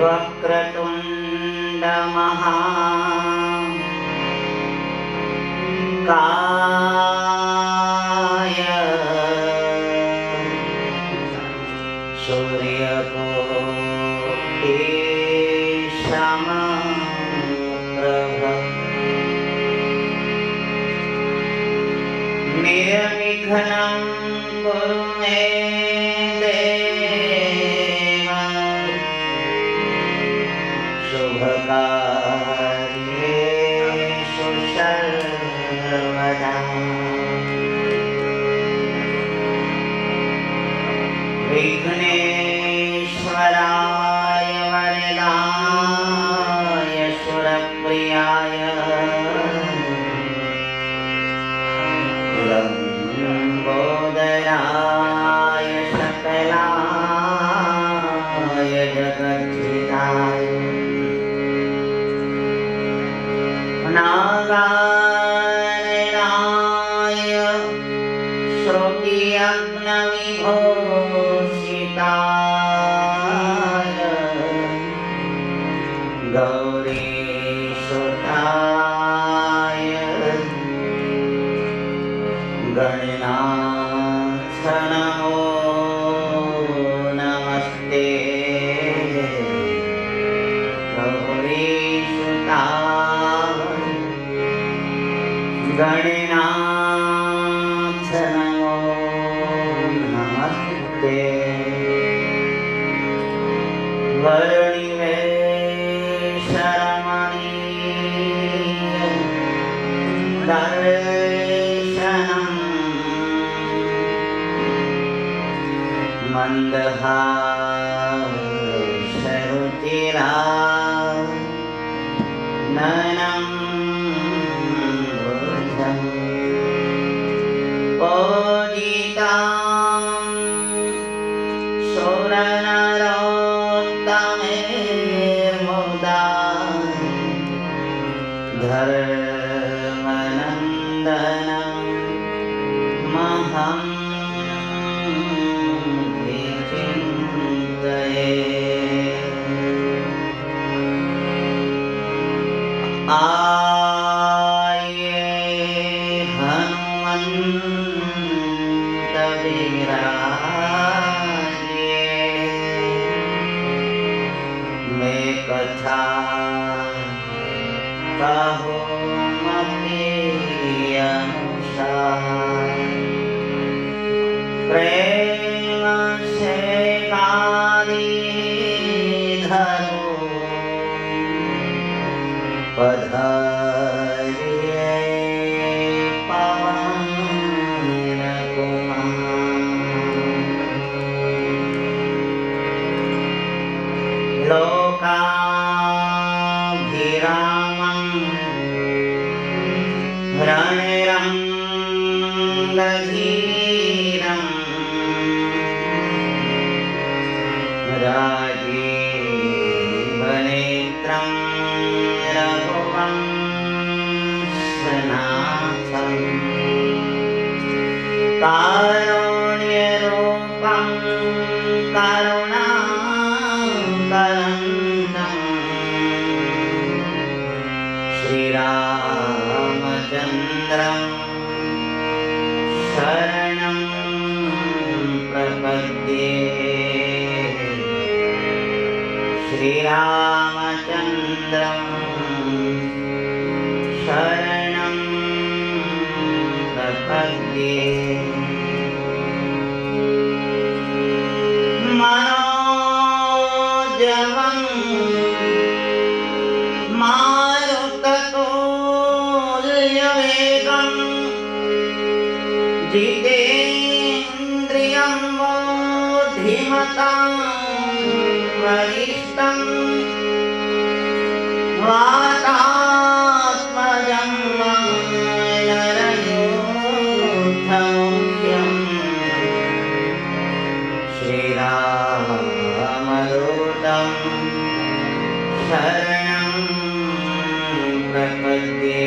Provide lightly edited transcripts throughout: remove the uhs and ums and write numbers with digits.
वक्रतुंड महाकाय सूर्यकोटि समप्रभ निर्विघ्नं कुरु मे देव शुभकार्येषु सर्वदा विघ्नेश्वराय वरदाय सुरप्रियाय लंबोदराय सकलाय जगज्जिताय नागार्णाय श्रुतियज्ञविभूषिताय गौरीसुताय गणनाथ नमो नमस्ते गौरीसुताय गणनाथ नमो नमस्ते वर्णिवेशरमणीय दर्शनम् मन्दहासरुचिरा नयनं बुद्धं पूजितां सुरनरोत्तमेर्मुदा धर्मनन्दनं महं आये हनुमंत विराजे मैं कथा कहूँ मति अनुसार प्रेम से गारी धरो पधारिए पवन कुमार लोकाभिरामं रणरंगधीरं राजीवनेत्रं रघुवंशनाथं कारुण्यरूपं करुणाकरन्दं श्रीरामचन्द्रं शरणं प्रपद्ये श्रीरामचन्द्रं शरणं प्रपद्ये मनोजवं मारुततुल्यवेगं जितेन्द्रियं बुद्धिमतां वरिष्ठं वातात्मजं नरयूथमुख्यं श्रीरामदूतं शरणं प्रपद्ये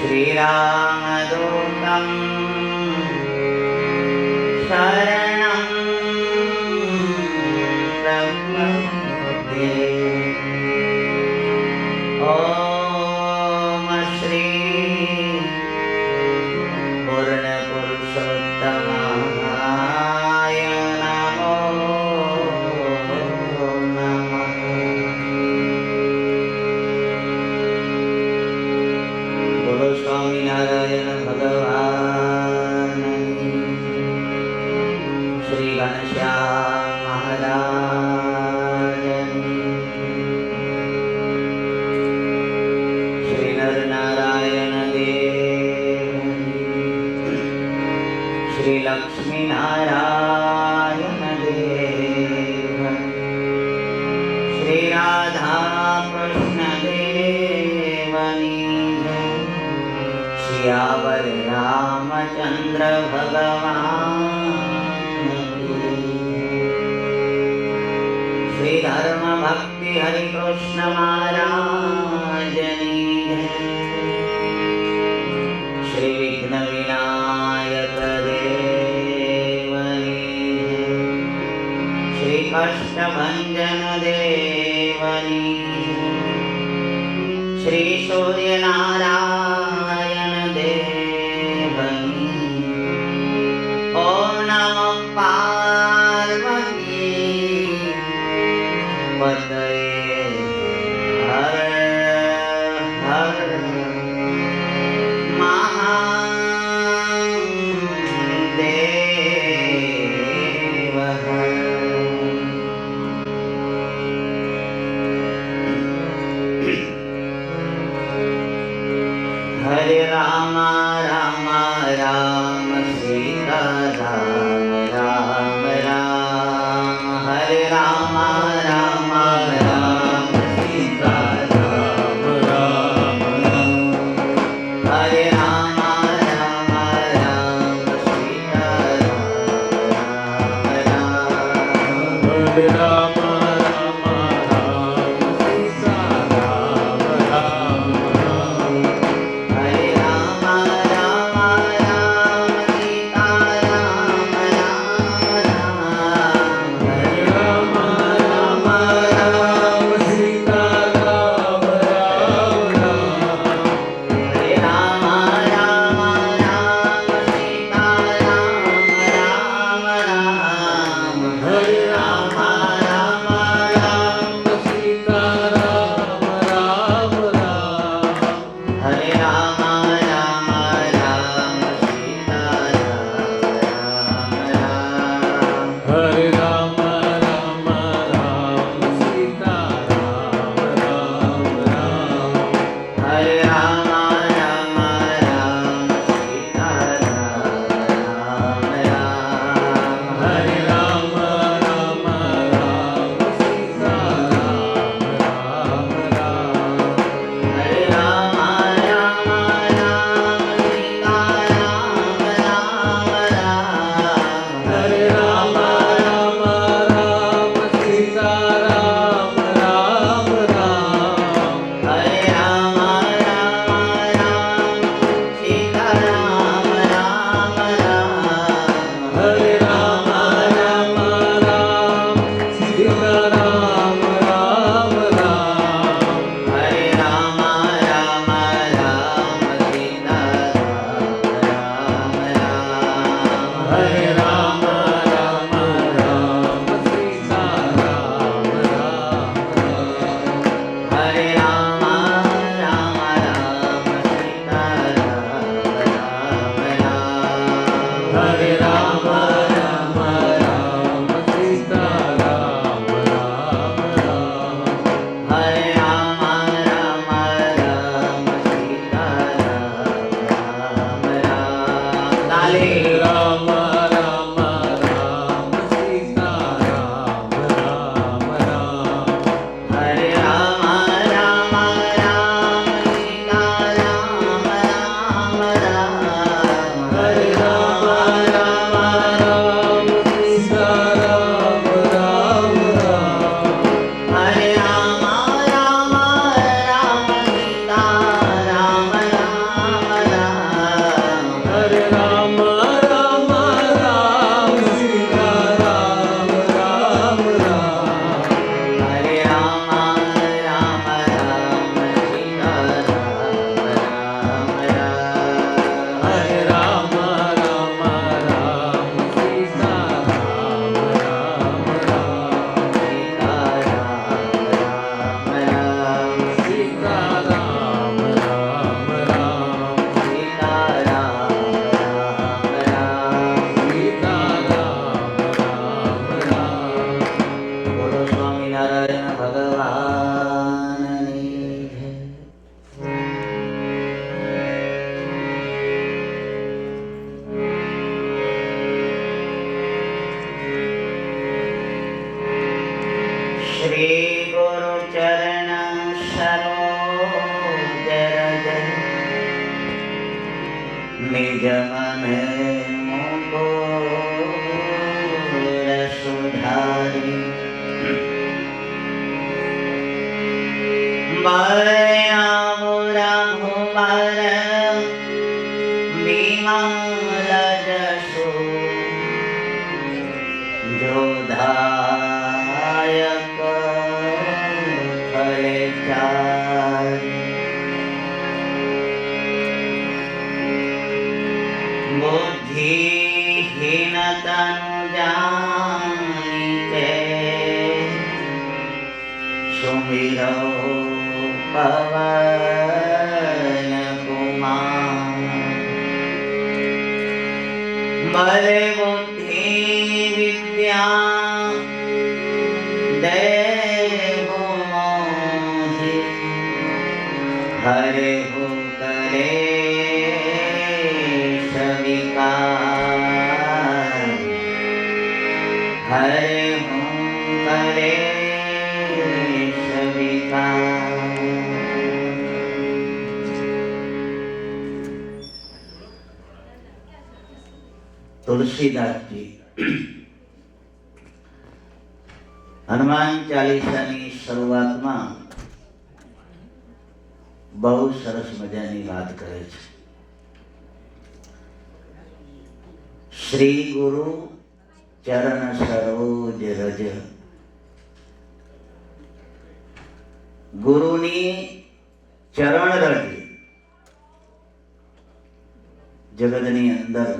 श्रीरामदूतं शरणं लक्ष्मीनारायण देव श्री राधा कृष्ण देवनी जय श्यावर रामचंद्र भगवान की श्री धर्म भक्ति हरि कृष्ण महाराज जय श्री विघ्न विनायक देवनी श्री कष्ट भंजन देवनी श्री सूर्य नारायण देवनी ओम नमो पार्वती पतये हर हर महादेव हरे राम राम राम सीता राम राम राम हरे राम राम राम सीता राम राम राम हरे राम राम राम सीता राम राम हरे राम राम राम सीता राम राम राम हरे राम राम राम सीता राम राम राम हरे राम राम राम सीता राम राम राम हरे राम राम राम सीता राम राम राम हरे राम राम राम सीता राम राम राम हरे राम राम राम सीता राम राम हरे राम राम राम सीता राम राम राम हरे राम राम राम सीता राम राम हरे राम राम राम सीता राम राम राम हरे राम राम राम सीता राम राम राम हरे राम राम राम सीता राम राम राम हरे राम राम राम નિજ મને મુકુર સુધારી बुद्धिहीनतनु जानिते सुमिरो पवन कुमार बले बुद्धि विद्या देहु मोहि हरे हो करे हरे हूँ करे स्वीकार। तुलसीदास जी हनुमान चालीसानी શરૂઆતમાં બહુ સરસ મજાની વાત કરે છે। શ્રી ગુરુ ચરણ સરોજ રજ, ગુરુની ચરણ રજ જગતની અંદર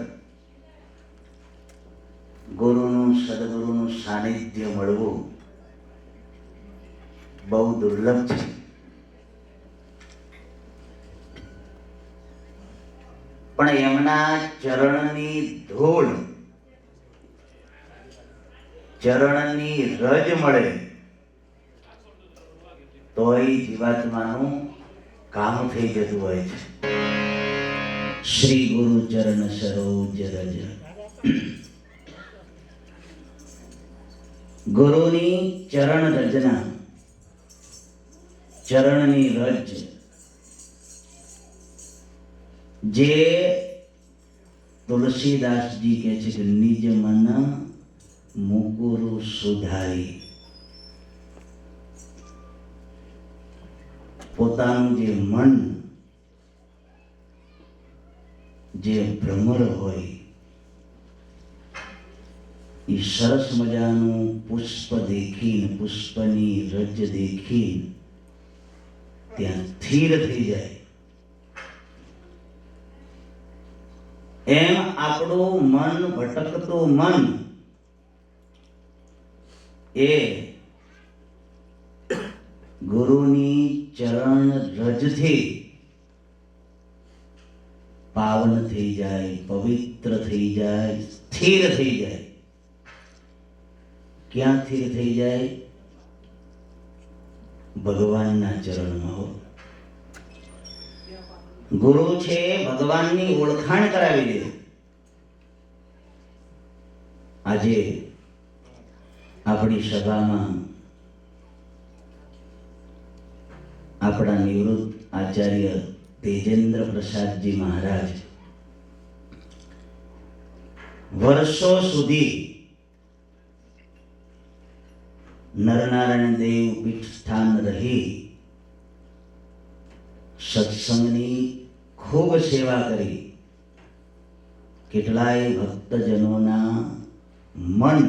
ગુરુનું સદગુરુનું સાનિધ્ય મળવું બહુ દુર્લભ છે। પણ એમના ચરણની ધૂળ ચરણની રજ મળે તોય જીવાત્માનું કામ થઈ જતું હોય છે। શ્રી ગુરુ ચરણ સરોજ રજ, ગુરુની ચરણ રજના, ચરણની રજ જે તુલસીદાસજી કહે છે કે નિજ મન મુકુરુ સુધારી, પોતાનું જે મન જે ભ્રમર હોય એ સરસ મજાનું પુષ્પ દેખીને, પુષ્પની રજ દેખીને ત્યાં સ્થિર થઈ જાય, એમ આપણું મન ભટકતું મન એ ગુરુની ચરણ રજથી પાવન થઈ જાય, પવિત્ર થઈ જાય, સ્થિર થઈ જાય। ક્યાં સ્થિર થઈ જાય? ભગવાનના ચરણમાં હો। ગુરુ છે ભગવાનની ઓળખાણ કરાવી દે। આજે આપણી સભામાં આપણા નિવૃત્ત આચાર્ય તેજેન્દ્ર પ્રસાદજી મહારાજ વર્ષો સુધી નરનારાયણ દેવ પીઠ સ્થાન રહી સત્સંગની ખૂબ સેવા કરી, કેટલાય ભક્તજનોના મન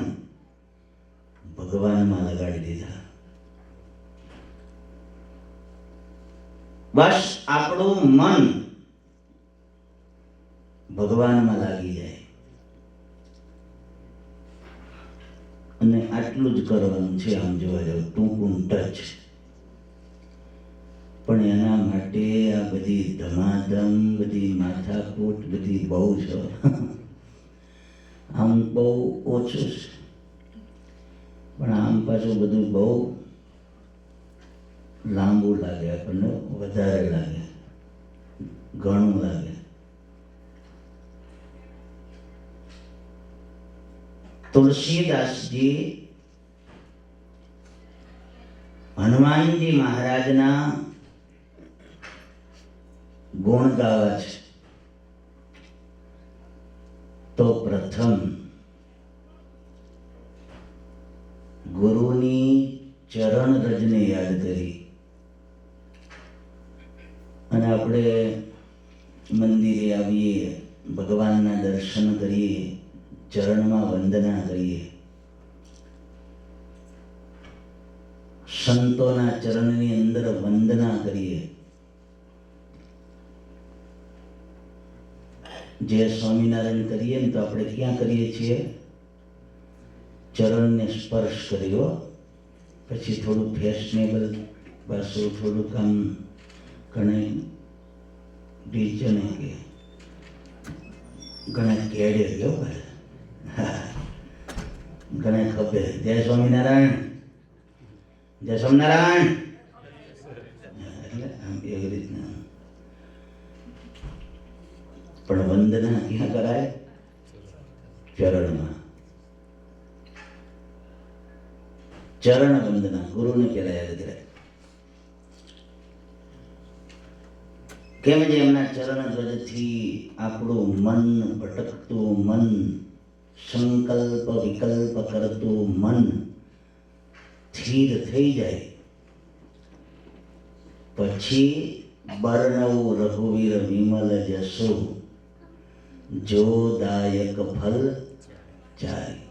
ભગવાનમાં લગાડી દીધા। બસ આપણું મન ભગવાનમાં લાગી જાય અને આટલું જ કરવાનું છે। આમ જોવા જાવ ટૂંકું ટચ, પણ એના માટે આ બધી ધમાધમ, બધી માથાકૂટ બધી બહુ છે। આમ બહુ ઓછું છે, પણ આમ પાછું બધું બહુ લાંબુ લાગે, આપણને વધારે લાગે, ઘણું લાગે। તુલસીદાસજી હનુમાનજી મહારાજના ગુણ ગાવા છે। પ્રથમ ગુરુની ચરણ રજને યાદ કરી અને આપણે મંદિરે આવીએ, ભગવાનના દર્શન કરીએ, ચરણમાં વંદના કરીએ, સંતોના ચરણની અંદર વંદના કરીએ, જય સ્વામિનારાયણ કરીએ ને તો આપણે ક્યાં કરીએ છીએ? ચરણને સ્પર્શ કર્યો. પછી થોડું ફેશનેબલ પાછું થોડુંક આમ ઘણા ટીચને કે ઘણા કેડે ગયો ઘણા ખબર જય સ્વામિનારાયણ, જય સ્વામિનારાયણ, એટલે આમ એવી રીતના. પણ વંદના ક્યાં કરાય? ચરણમાં. ચરણ વંદના ગુરુને પેલા યાદ કરાય. કેમ જે એમના ચરણ ધ્વજથી આપણું મન ભટકતું મન, સંકલ્પ વિકલ્પ કરતું મન સ્થિર થઈ જાય. પછી બરણવું રઘુવીર વિમલ જસુ, જો દાયક ફલ ચારી.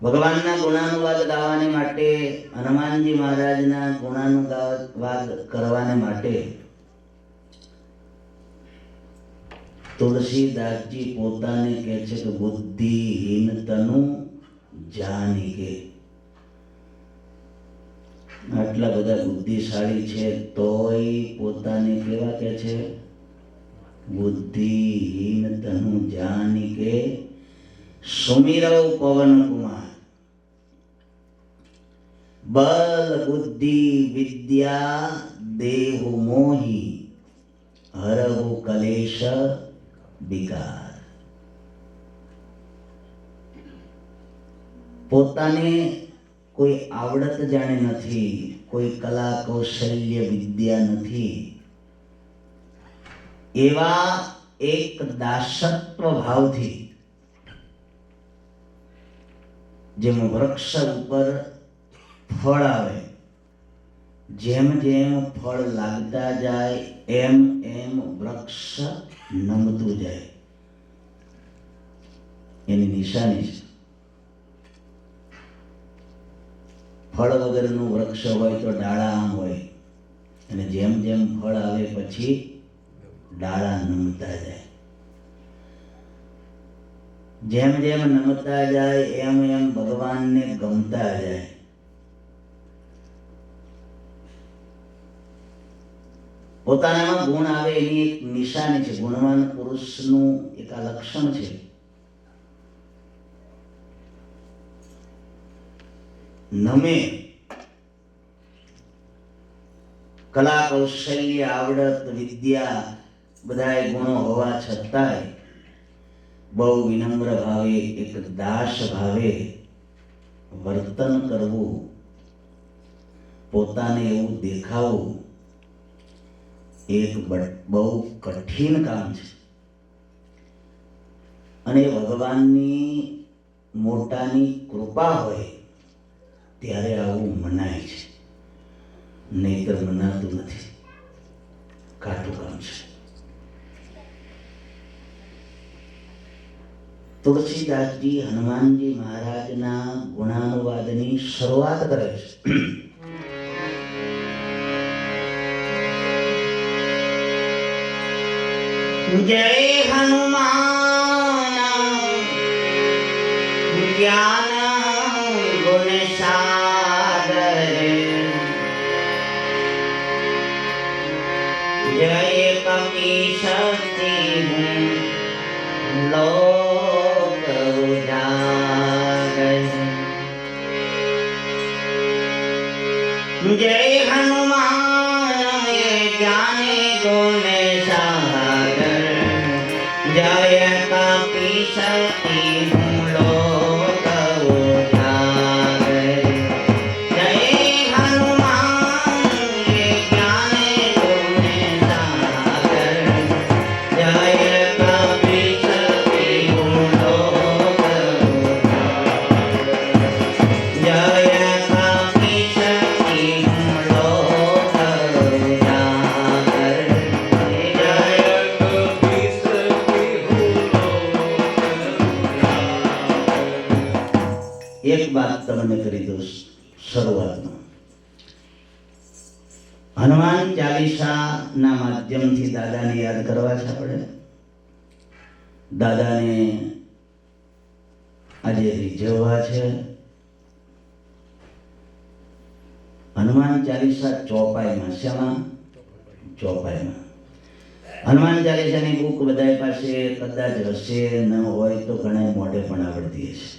ભગવાનના ગુણાનુવાદ ગાવાને માટે, હનુમાનજી મહારાજના ગુણાનુવાદ કરવાને માટે તુલસીદાસજી પોતાને કહે છે કે બુદ્ધિહીન તનુ જાનીકે. આટલા બધા બુદ્ધિશાળી છે તોય પોતાને કેવા કહે છે? બુદ્ધિહીન તનુ જાનીકે સુમિરવ પવન કુમાર. બલ બુદ્ધિ વિદ્યા દેહુ મોહી, હરહુ કલેશ વિકાર. પોતાને કોઈ આવડત જાણે નથી, કોઈ કલા કૌશલ્ય વિદ્યા નથી, એવા એક દાસત્વ ભાવથી જેમ વૃક્ષ ઉપર ફળ આવે, જેમ જેમ ફળ લાગતા જાય એમ એમ વૃક્ષ નમતું જાય. એની નિશાની છે. ફળ વગરનું વૃક્ષ હોય તો ડાળા આમ હોય, અને જેમ જેમ ફળ આવે પછી ડાળા નમતા જાય. જેમ જેમ નમતા જાય એમ એમ ભગવાનને ગમતા જાય. પોતાનામાં ગુણ આવે એની એક નિશાની છે. ગુણવાન પુરુષનું એક આ લક્ષણ છે. નમે કલા કૌશલ્ય આવડત વિદ્યા બધાય ગુણો હોવા છતાંય બહુ વિનમ્ર ભાવે, એક દાસ ભાવે વર્તન કરવું, પોતાને એવું દેખાવું, એક બહુ કઠિન કામ છે. અને ભગવાનની મોટાની કૃપા હોય ત્યારે આવું મનાય છે, નહીતર મનાતું નથી. કાઠું કામ છે. તુલસીદાસજી હનુમાનજી મહારાજના ગુણાનુવાદની શરૂઆત કરે છે. જય હનુમાન જ્ઞાન ગુણ સાગર, જય કપી શક્તિ લોક ઉજાગર. જય હનુમાન જ્ઞાને ગુણ સાગર, જય કપી શક્તિ લોક ઉજાગર. જય હનુમાન જ્ઞાને ગુણ સાગર, જય તમને કરી દઉં શરૂઆતમાં. હનુમાન ચાલીસાના માધ્યમથી દાદાને યાદ કરવા છે આપણે. દાદાને આજે રીઝવવા છે. હનુમાન ચાલીસા ચોપાઈમાં, શેમાં? ચોપાઈમાં. હનુમાન ચાલીસાની બુક બધા પાસે કદાચ હશે, ન હોય તો ઘણા મોઢે પણ આવડતી હશે.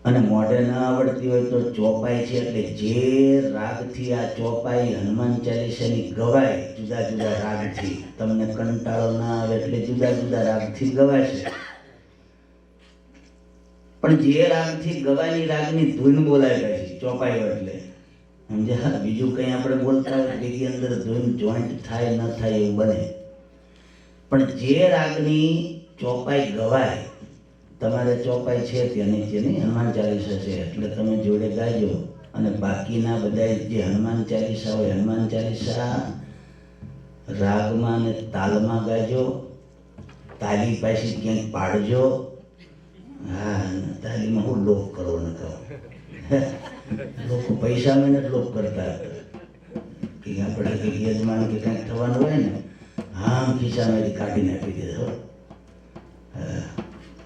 અને મોઢે ન આવડતી હોય તો ચોપાઈ છે, એટલે જે રાગથી આ ચોપાઈ હનુમાન ચાલીસાની ગવાય, જુદા જુદા રાગથી, તમને કંટાળો ના આવે એટલે જુદા જુદા રાગથી ગવાશે. પણ જે રાગથી ગવાની રાગની ધૂન બોલાય ગઈ છે ચોપાઈ એટલે સમજ્યા. બીજું કંઈ આપણે બોલતા હોય ભેગી અંદર ધૂન જોઈન્ટ થાય ન થાય એવું બને. પણ જે રાગની ચોપાઈ ગવાય, તમારે ચોપાઈ છે ત્યાં નીચેની હનુમાન ચાલીસા છે એટલે તમે જોડે ગાજો. અને બાકીના બધા જે હનુમાન ચાલીસા હોય, હનુમાન ચાલીસા રાગમાં અને તાલમાં ગાજો. તાલી પાછી ક્યાંક પાડજો. હા, તાલીમાં હું લોક કરો ન કહો. લોકો પૈસા મેં જ લોક કરતા હતા કે આપણે કંઈક યજમાન કે કંઈક થવાનું હોય ને, આમ ખિસ્સામાંથી કાઢીને આપી દીધો.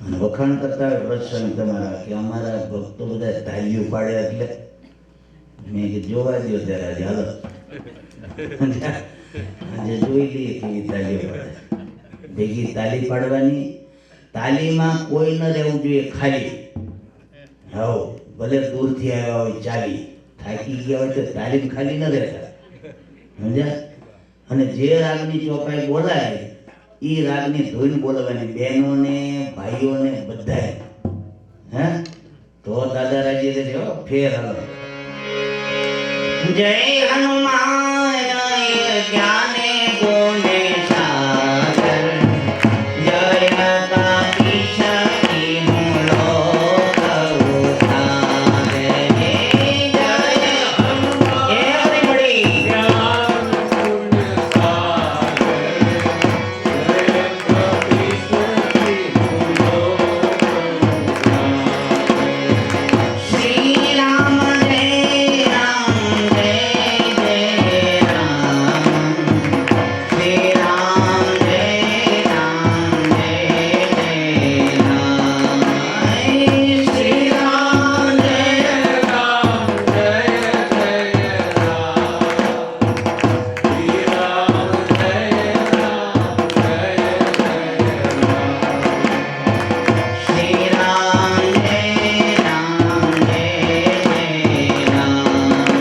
અને વખાણ કરતા હોય પ્રસંગ તમારા કે અમારા ભક્તો બધા તાલીઓ પાડે એટલે મેં કે જોવા દો ત્યારે આજે હાલો આજે જોઈ લઈએ કેવી તાલીઓ પાડે. ભેગી તાલી પાડવાની. તાલીમાં કોઈ ન રહેવું જોઈએ ખાલી. હાવ ભલે દૂરથી આવ્યા હોય ચાલી, થાકી ગયા હોય તો તાલીમ ખાલી ન રહેતા, સમજ્યા. અને જે રાગની ચોપાઈ બોલાય એ રાગની ધૂન બોલવાની, બહેનોને ભાઈઓને બધાય. હે તો દાદા રાજી રહેજો. ફેર હાલો. જય હનુમાન જ્ઞાને ગુણે સાગર, જય કાપીશ કી મૂલો કઉતારે. જય હનુમાન everybody. શ્રી રામ જય રામ જય જય રામ. શ્રી રામ જય રામ જય જય રામ. શ્રી રામ જય રામ જય જય શ્રી રામ જય રામ જય જય રામ. શ્રી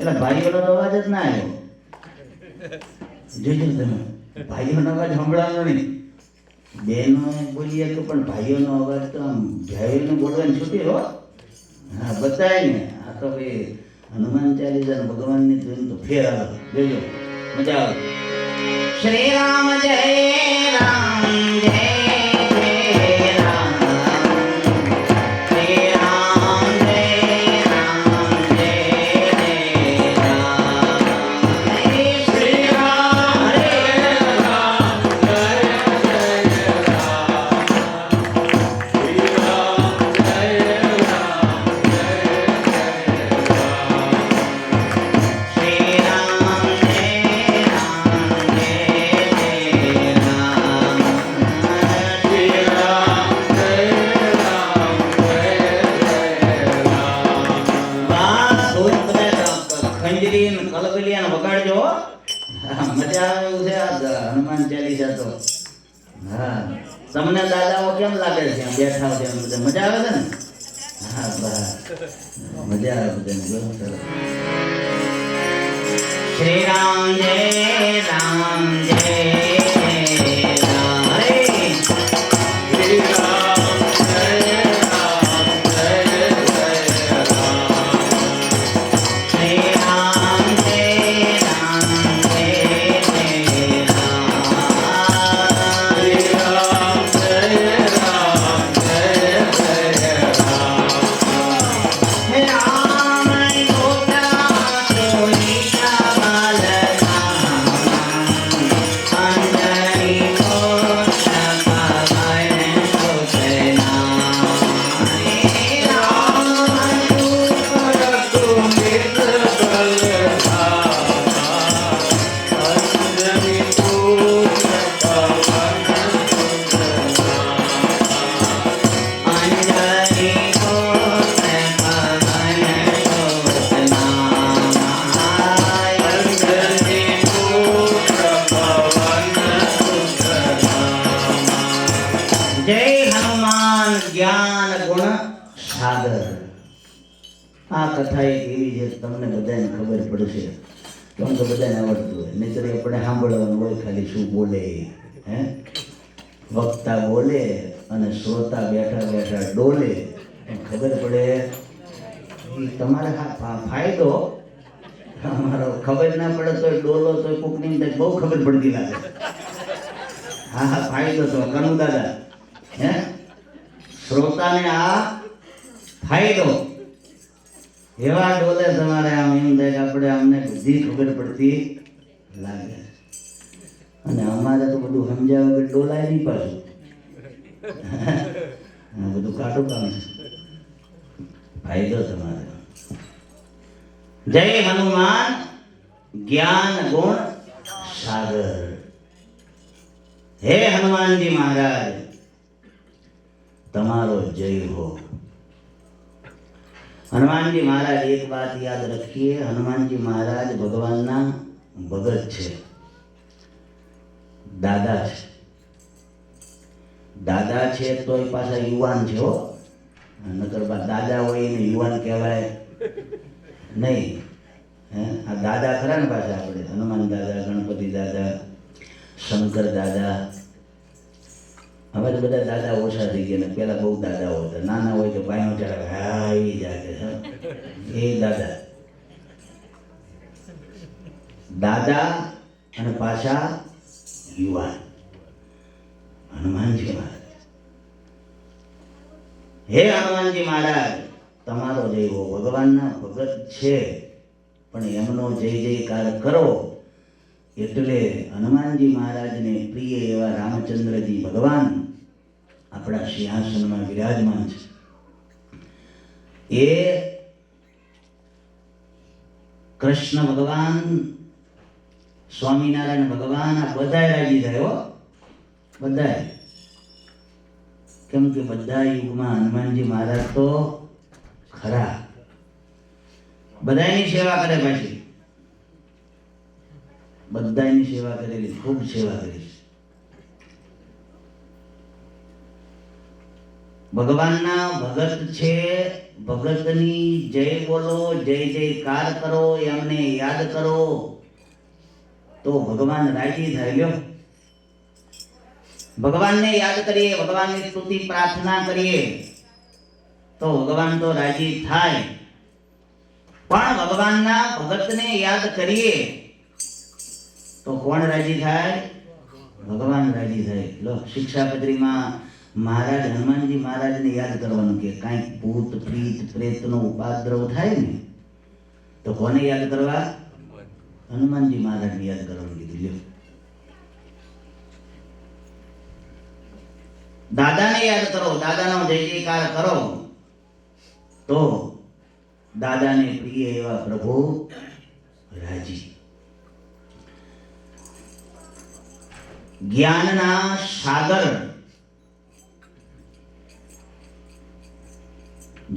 એટલે ભાઈઓનો અવાજ જ ના આવ્યો. જોજો તમે, ભાઈઓનો અવાજ સંભળાવાનો નહીં. બહેનો બોલીએ તો પણ ભાઈઓનો અવાજ તો આમ ભાઈઓને બોલવાની છૂટી હો. હા બતાય ને. આ તો ભાઈ હનુમાન ચાલીસા ભગવાનની ધૂન તો ફેર આવે. જોજો મજા આવે. શ્રી રામ જય રામ જય જય રામ. શ્રી રામ જય રામ જય જય રામ. શ્રી રામ જય રામ જય જય શ્રી રામ જય રામ જય જય રામ. શ્રી રામ જય રામ જય જય રામ. બસ ધૂન બધા ખંજરી ને કલબલિયા વગાડજો હો. હા, મજા આવે એવું છે આ હનુમાન ચાલીસા તો. હા, તમને દાદાઓ કેમ લાગે છે? આમ બેઠા હોય એમ બધા મજા આવે છે ને? હા બસ મજા આવે બધાને. જો સરસ. શ્રી રામ જય રામ જય જય રામ. શ્રી રામ જય રામ જય જય રામ. શ્રી રામ જય રામ જય જય રામ. શ્રી રામ જય રામ જય જય રામ. રામ ગોતા તુલસી બાલ રામ. જય હનુમાન જ્ઞાન ગુણ સાગર. આ કથા એક એવી છે તમને બધાને ખબર પડશે, કેમ કે બધાને આવડતું હોય, નહીતર આપણે સાંભળવાનું હોય ખાલી શું બોલે. હે વક્તા બોલે અને શ્રોતા બેઠા બેઠા ડોલે, ખબર પડે. તમારે ફાયદો અમારો ખબર ના પડે તો ડોલો તો કોકની અંદર બહુ ખબર પડતી લાગે. હા હા ફાયદો તો કનુ દાદા, હે શ્રોતાને આ ફાયદો. એવા ડોલે તમારે આમ એમ થાય કે આપણે અમને બધી ખબર પડતી લાગે, અને અમારે તો બધું સમજાવે કે ડોલાય નહીં પાછું. બધું કાઢું કામ છે. ફાયદો તમારે. જય હનુમાન જ્ઞાન ગુણ સાગર. હે હનુમાનજી મહારાજ તમારો જય હો. હનુમાનજી મહારાજ એક વાત યાદ રખીએ, હનુમાનજી મહારાજ ભગવાનના ભગત છે, દાદા છે. દાદા છે તો એ પાછા યુવાન છે હો, નકર દાદા હોય એને યુવાન કહેવાય નહીં. હે આ દાદા ખરા ને પાછા આપણે હનુમાન દાદા, ગણપતિ દાદા, શંકર દાદા. હવે તો બધા દાદા ઓછા થઈ ગયા ને પેલા બહુ દાદાઓ હતા. નાના હોય તો બાયો ચડાવે, હા એ જાગે એ દાદા. દાદા અને પાછા યુવાન હનુમાનજી મહારાજ. હે હનુમાનજી મહારાજ તમારો જય હો. ભગવાનના ભગત છે પણ એમનો જય જયકાર કરો એટલે હનુમાનજી મહારાજને પ્રિય એવા રામચંદ્રજી ભગવાન આપણા સિંહાસનમાં વિરાજમાન છે. એ કૃષ્ણ ભગવાન, સ્વામિનારાયણ ભગવાન આ બધાય રાજી થાય હો, બધાય. કેમ કે બધા યુગમાં હનુમાનજી મહારાજ તો ખરા, બધાની સેવા કરે. પાછી બધાની સેવા કરેલી, ખૂબ સેવા કરી. ભગવાનના ભગત છે, ભગતની જય બોલો, જય જયકાર કરો, એમને યાદ કરો તો ભગવાન રાજી થાય. લ્યો ભગવાનને યાદ કરીએ, ભગવાનની સ્તુતિ પ્રાર્થના કરીએ તો ભગવાન તો રાજી થાય. પણ ભગવાનના ભગતને યાદ કરીએ તો કોણ રાજી થાય? ભગવાન રાજી થાય. લો શિક્ષાપત્રીમાં મહારાજ હનુમાનજી મહારાજને યાદ કરવાનું કે કાંઈક ભૂત પ્રીત પ્રેતનો ઉપદ્રવ થાય ને તો કોને યાદ કરવા? હનુમાનજી મહારાજને યાદ કરવાનું કીધું. લ્યો દાદાને યાદ કરો, દાદાનો જય જયકાર કરો તો દાદાને પ્રિય એવા પ્રભુ રાજી. જ્ઞાનના સાગર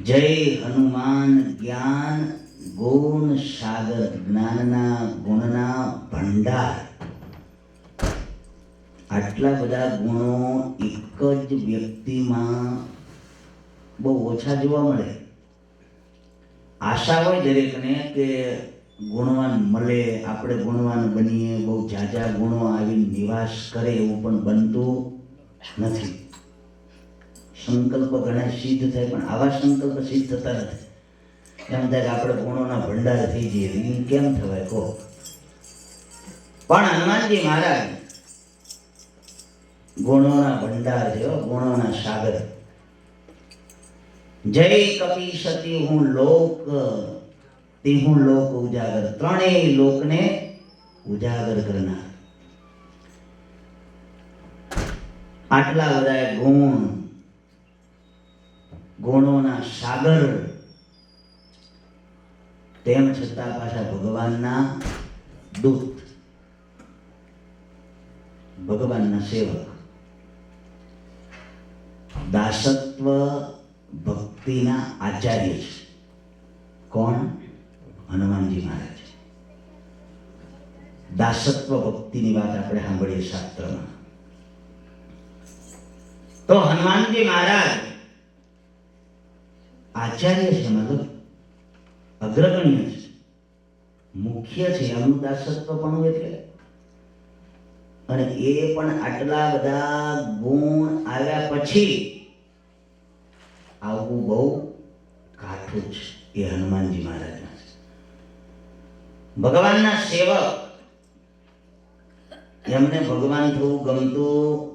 જય હનુમાન જ્ઞાન ગુણ સાગર. જ્ઞાનના ગુણના ભંડાર. આટલા બધા ગુણો એક જ વ્યક્તિમાં બહુ ઓછા જોવા મળે. આશા હોય દરેકને કે ગુણવાન મળે, આપણે ગુણવાન બનીએ, બહુ ઝાઝા ગુણો આવી નિવાસ કરે, એવું પણ બનતું નથી. સંકલ્પ ઘણા સિદ્ધ થાય પણ આવા સંકલ્પ સિદ્ધ થતા નથી. એમ થાય કે આપણે ગુણોના ભંડાર થઈ જઈએ, એ કેમ થવાય કહો? પણ હનુમાનજી મહારાજ ગુણોના ભંડાર છે, ગુણોના સાગર. જય કપી સતી હું લોક તે હું લોક ઉજાગર. ત્રણેય લોકને ઉજાગર કરનાર. આટલા બધા ગુણ, ગુણોના સાગર, તેમ છતાં પાછા ભગવાનના દૂત, ભગવાનના સેવક. દાસત્વ ભક્તિના આચાર્ય છે. કોણ? હનુમાનજી મહારાજ. દાસત્વ ભક્તિની વાત આપણે સાંભળીએ શાસ્ત્રમાં તો હનુમાનજી મહારાજ આચાર્ય છે, મતલબ અગ્રગણ્ય છે, મુખ્ય છે, એમનું દાસત્વ પણ એટલે. અને એ પણ આટલા બધા ગુણ આવ્યા પછી આવવું બહુ કાઠું છે. એ હનુમાનજી મહારાજના છે. ભગવાનના સેવક, એમને ભગવાન થવું ગમતું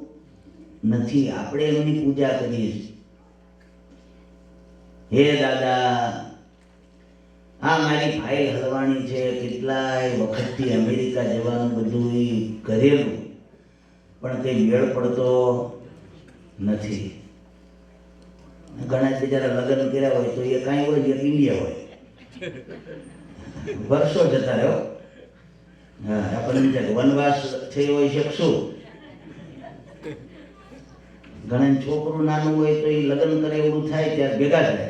નથી. આપણે એમની પૂજા કરીએ છીએ. હે દાદા, આ મારી ફાઇલ હલવાની છે, કેટલાય વખતથી અમેરિકા જવાનું બધું કરેલું, પણ તે મેળ પડતો નથી. ઘણા બિચારા લગ્ન કર્યા હોય તો એ કાંઈ હોય, એક ઇન્ડિયા હોય, વર્ષો જતા રહ્યો. હા, આપણને વનવાસ થઈ હોય શકશું. ઘણા છોકરું નાનું હોય તો એ લગ્ન કરે એવું થાય ત્યારે ભેગા થાય.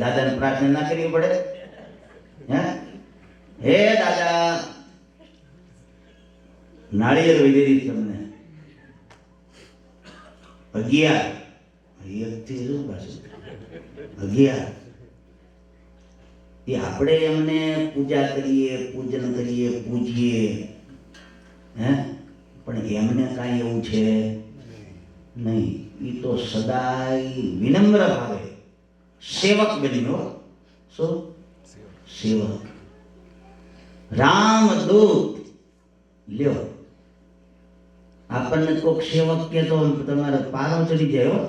દાદાને પ્રાર્થના ના કરવી પડે? હે દાદા, નાળિયેર વૈદેરી તમને 11 થી શું પાછું 11 એ આપણે એમને પૂજા કરીએ, પૂજન કરીએ, પૂજીએ, પણ એમને કાંઈ એવું છે નહીં. એ તો સદાય વિનમ્ર ભાવે સેવક બન્યો. શું સેવક? રામદૂત લ્યો. આપણને કોક સેવક કે તો તમારે પારો ચડી જાય.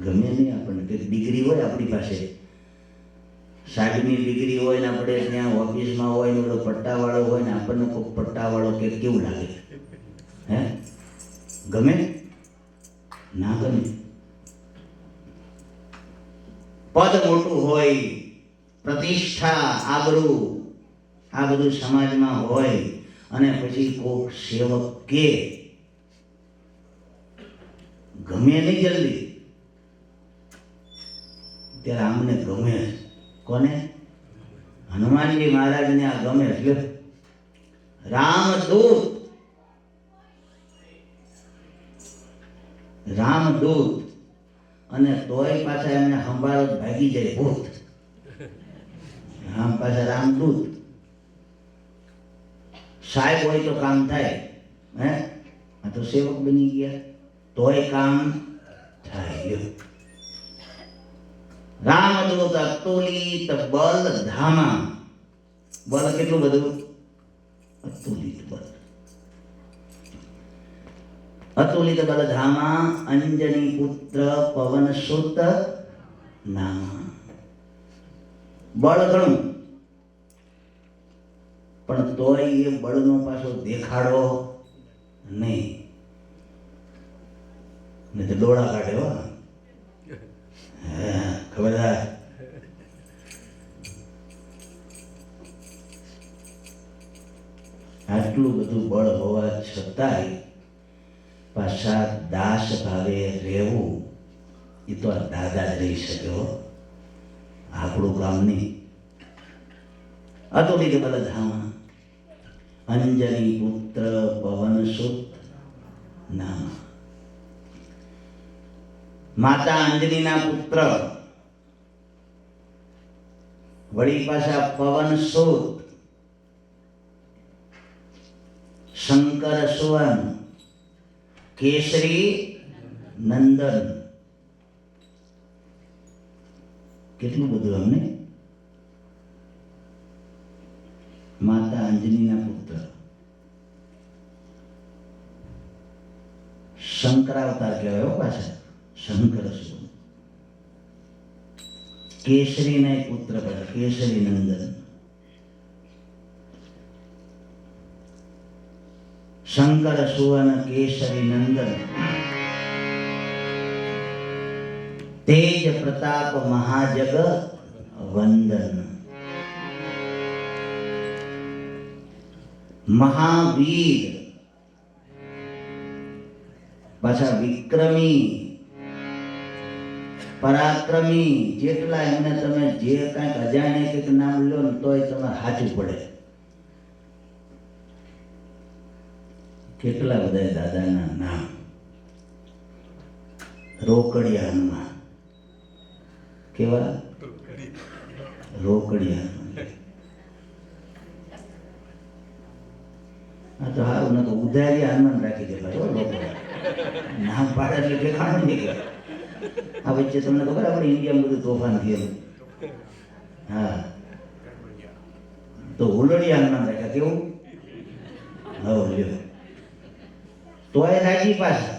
ગમે નહીં આપણને કંઈક ડિગ્રી હોય આપણી પાસે, સાહેબની ડિગ્રી હોય ને આપણે ત્યાં ઓફિસમાં હોય ને બધો પટ્ટાવાળો હોય ને આપણને કોઈ પટ્ટાવાળો કે કેવું લાગે? ગમે? ના ગમે. પદ મોટું હોય, પ્રતિષ્ઠા, આબરૂ, આ બધું સમાજમાં હોય અને પછી કોક સેવક કે ગમે નહીં જલ્દી. ત્યારે આમને ગમે. કોને? હનુમાનજી મહારાજને આ ગમે. એટલે રામદૂત, રામદૂત, અને તોય પાછા એમને સંભાળો ભાગી જાય ભૂત. આમ પાછા રામદૂત. સાહેબ હોય તો કામ થાય, આ તો સેવક બની ગયા તોય કામ થાય. રામદૂત અતુલિત બલ ધામા. બલ કેટલું બધું? અતુલિત બલ. અતુલિત બલ ધામા અંજની પુત્ર પવન સુત નામા. બળ ઘણું, પણ તોય એ બળનો પાછો દેખાડો નહીં. તો ડોળા કાઢે. હો, ખબરદાર. આટલું બધું બળ હોવા છતાંય પાછા દાસ ભાવે રહેવું, એ તો આ દાદા જ રહી શકે. આપણું કામ નહીં. અતુલિત બલધામા અંજની પુત્ર પવન સુત નામ. માતા અંજનીના પુત્ર, વળી પાછા પવન સુત, શંકર સુવન, કેસરી નંદન. કેટલું બધું અમને. માતા અંજનીના પુત્ર, શંકરાવતાર કહેવાય પાછા. શંકર સુવન, કેસરીના પુત્ર પાછા કેસરી નંદન. શંકર સુવન કેસરી નંદન, તેજ પ્રતાપ મહાજગ વંદન. મહાવીર, પાછા વિક્રમી, પરાક્રમી. જેટલા એમને તમે જે કાંઈક અજાણે કંઈક નામ લો ને તોય તમારે સાચું પડે. કેટલા બધા દાદાના નામ. રોકડિયા હનુમાન. કેવા? રોકડિયા હનુમાન. આ તો સારું ન તો ઉધારિયા હનુમાન રાખી દે ભાઈ. લોકો નામ પાડે એટલે ઠેકાણું નહીં કે આ વચ્ચે તમને ખબર આપણે ઇન્ડિયામાં બધું તોફાન થયેલું. હા, તો ઉલડિયા હનુમાન રાખ્યા. કેવું? હવ લ્યો, તોય રાજી પાછા.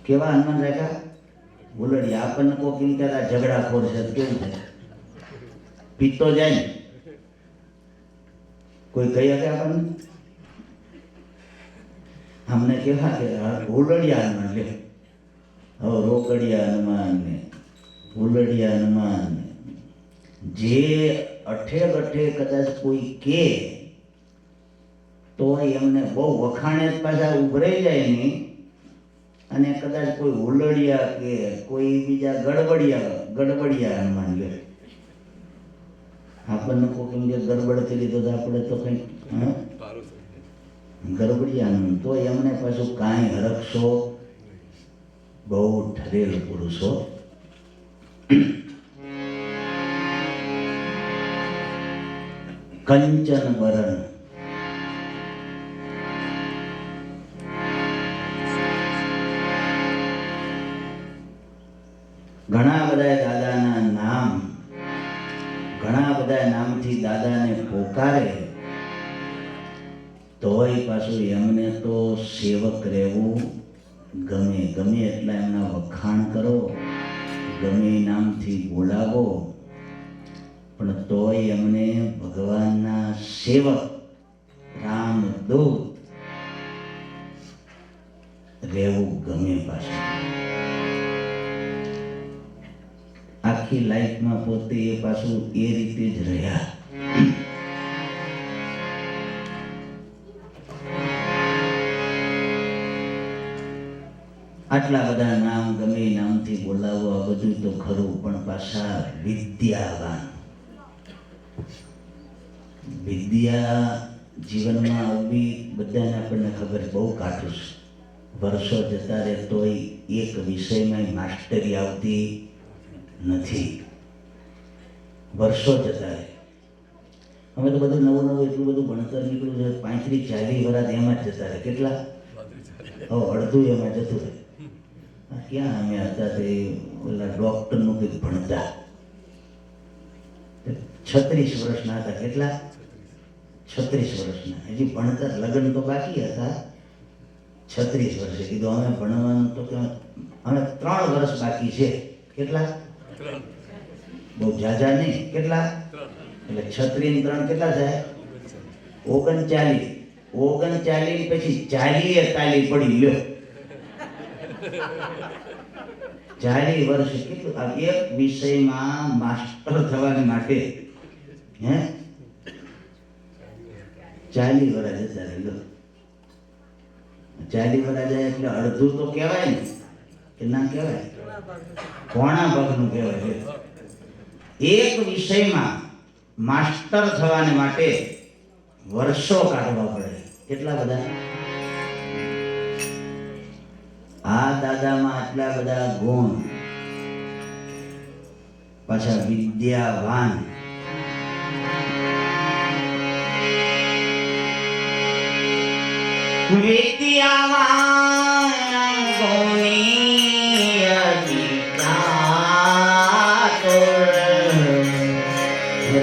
કેવા હનુમાન રાખ્યા? ઉલડિયા. આપણને કોઈ કેમ કે ઝઘડાખોર છે કેવું છે? પીતો જાય ને કોઈ કહી શકે આપણને? અમને કેવા કે ઉલડિયા હનુમાન લે. હવે રોકડિયા હનુમાન ને ઉલડિયા હનુમાન ને જે અઠે ગઠે કદાચ કોઈ કે તો એમને બહુ વખાણે જ પાછા ઉભરાઈ જાય નહીં. અને કદાચ કોઈ ઉલડિયા કે કોઈ બીજા ગડબડિયા હનુમાન લે. આપણને કોઈ કેમ કે ગડબડ કરી તો આપણે તો કંઈક ગડબડિયા હનુમાન. તો એમને પાછું કાંઈ હરખશો. બહુ ઠરેલ પુરુષો. કંચન બરણ. ઘણા બધા દાદાના નામ, ઘણા બધા નામથી દાદાને પોકારે તોય પાછું એમને તો સેવક રહેવું ગમે. ગમે એટલા એમના વખાણ કરો, ગમે નામથી બોલાવો, પણ તોય એમને ભગવાનના સેવક રામદૂત રહેવું ગમે. પાછું આખી લાઈફમાં પોતે એ પાછું એ રીતે જ રહ્યા. આટલા બધા નામ ગમે નામથી બોલાવો આ બધું તો ખરું, પણ પાછા વિદ્યાવાન. વિદ્યા જીવનમાં આવવી બધાને આપણને ખબર બહુ કાઠું છે. વર્ષો જતા રહે તોય એક વિષયમાં માસ્ટરી આવતી નથી. વર્ષો જતા રહે. હવે તો બધું નવું નવું એટલું બધું ભણતર નીકળ્યું છે. 35-40 વર્ષ એમાં જ જતા રહે. કેટલા? હવે અડધું એમાં જતું રહે. ક્યાં અમે હતા તે ઓલા ડૉક્ટરનું કંઈક ભણતા 36 વર્ષના હતા. કેટલા? 36 વર્ષના. હજી ભણતર લગ્ન તો બાકી હતા. 36 વર્ષે કીધું અમે ભણવાનું તો કે અમે 3 વર્ષ બાકી છે. કેટલા? બહુ ઝાઝા નહીં. કેટલા? એટલે 36 ને 3 કેટલા થાય? 39. 39 પછી 40 તાલી પડી લ્યો. 40 વર્ષ કેટલું? આ એક વિષયમાં માસ્ટર થવા માટે 40 વર્ષ જતા રહેલો. 40 વર્ષ જાય એટલે અડધું તો કહેવાય ને કે ના કહેવાય? કોણા ભાગનું કહેવાય. એક વિષયમાં માસ્ટર થવાને માટે વર્ષો કાઢવા પડે. કેટલા બધા? આ દાદામાં આટલા બધા ગુણ, પાછા વિદ્યાવાન. વિદ્યાવાન ગુણી અધિકાતુર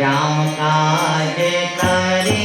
રામ કાજ કરી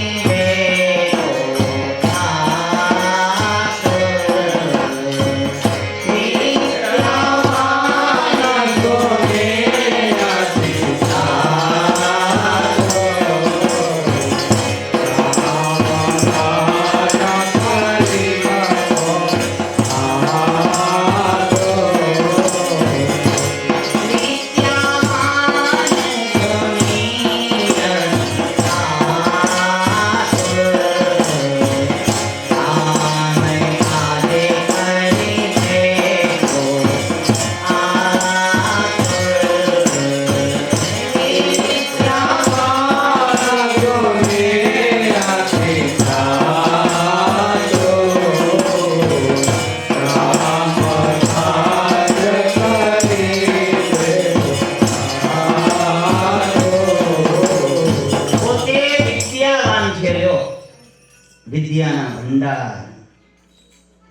વિદ્યાના ભંડાર,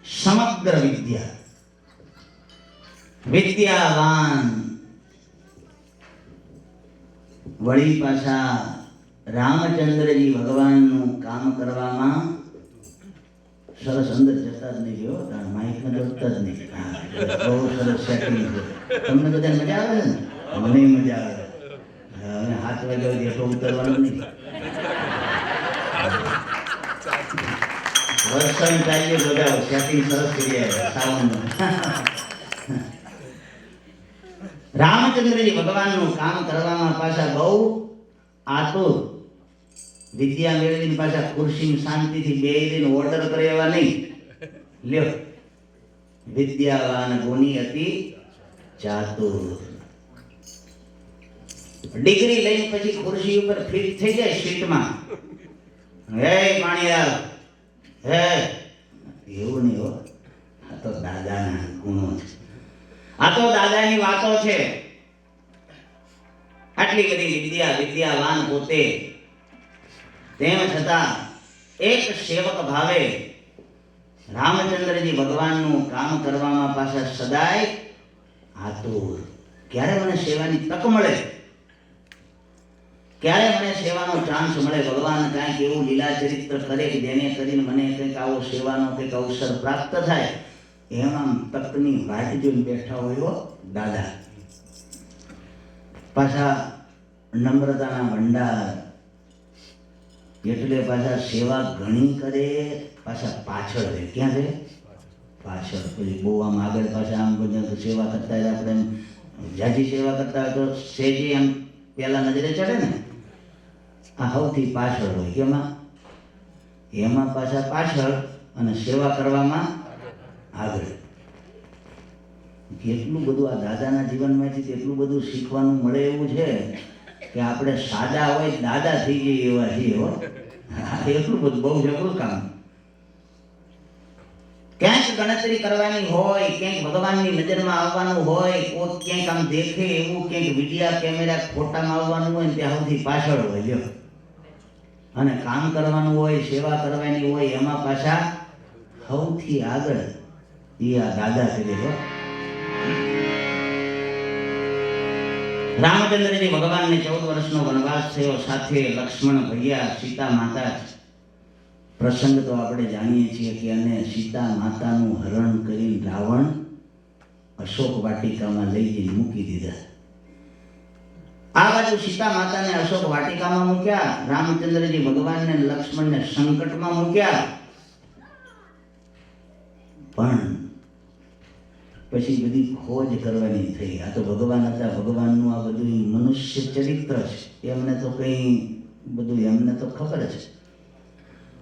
સમગ્ર વિદ્યા, વિદ્યાવાન. વળી પાછા રામચંદ્રજી ભગવાનનું કામ કરવામાં સરસ અંદર જતા જ નહીં, જો માઇકમાં જોડતા જ નહીં. બહુ સરસ સેટિંગ છે. તમને બધા મજા આવે છે ને? મને મજા આવે. હવે 7 વાગ્યા સુધી એટલો ઉતરવાનું નહીં. વર્ષન ચાલીએ બધા સેટિંગ સરસ કરી આવ્યા સાવનનું. રામચંદ્રજી ભગવાનનું કામ કરવામાં પાછા બહુ આતુર. વિદ્યા મેળવીને પાછા ખુરશીમાં શાંતિથી બેસીને ઓર્ડર કરે એવા નહીં. લ્યો, વિદ્યાવાન ગુણી અતિ ચાતુર. ડિગ્રી લઈને પછી ખુરશી ઉપર ફિટ થઈ જાય સીટમાં. હે પાણીયાર, હે એવું નહીં હો. આ તો દાદાના ગુણો છે, આ તો દાદાની વાતો છે. આટલી બધી વિદ્યા, વિદ્યાવાન પોતે, તેમ છતાં એક સેવક ભાવે રામચંદ્રજી ભગવાનનું કામ કરવામાં પાછા સદાય આતુર. ક્યારે મને સેવાની તક મળે, ક્યારે મને સેવાનો ચાન્સ મળે, ભગવાન કાંઈક એવું લીલા ચરિત્ર કરે કે જેને કરીને મને કંઈક આવો સેવાનો કંઈક અવસર પ્રાપ્ત થાય, એમાં તકની વાટ જોઈને બેઠા હોય દાદા. પાછા નમ્રતાના ભંડાર, એટલે પાછા સેવા ઘણી કરે, પાછા પાછળ રહે. ક્યાં રહે? પાછળ. પછી બહુ આમ આગળ પાછા આમ બધા સેવા કરતા હોય, આપણે એમ જાજી સેવા કરતા હોય તો સેજે એમ પેલા નજરે ચડે ને, આ સૌથી પાછળ હોય. કેમાં? એમાં પાછા પાછળ, અને સેવા કરવામાં આગળ. કેટલું બધું આ દાદાના જીવનમાંથી કેટલું બધું શીખવાનું મળે એવું છે કે આપણે સાદા હોય દાદા થઈ જઈએ એવા છીએ હો. એટલું બધું બહુ જબરું કામ. ક્યાંક ગણતરી કરવાની હોય, ક્યાંક ભગવાનની નજરમાં આવવાનું હોય, કોઈ ક્યાંક આમ દેખે એવું ક્યાંક વિડિયા કેમેરા ફોટામાં આવવાનું હોય, ત્યાં સૌથી પાછળ હોય. લ્યો, અને કામ કરવાનું હોય, સેવા કરવાની હોય, એમાં પાછા સૌથી આગળ એ આ દાદા કરી દો. રામચંદ્રજી ભગવાનને 14 વર્ષનો વનવાસ થયો, સાથે લક્ષ્મણ ભૈયા, સીતા માતા. પ્રસંગ તો આપણે જાણીએ છીએ કે અને સીતા માતાનું હરણ કરી રાવણ અશોક વાટિકામાં લઈ જઈને મૂકી દીધા. આ બાજુ સીતા માતાને અશોક વાટિકામાં મૂક્યા, રામચંદ્રજી ભગવાનને લક્ષ્મણને સંકટમાં મૂક્યા. પણ પછી બધી ખોજ કરવાની થઈ. આ તો ભગવાન હતા, ભગવાનનું આ બધું મનુષ્ય ચરિત્ર છે, એમને તો કંઈ બધું એમને તો ખબર છે.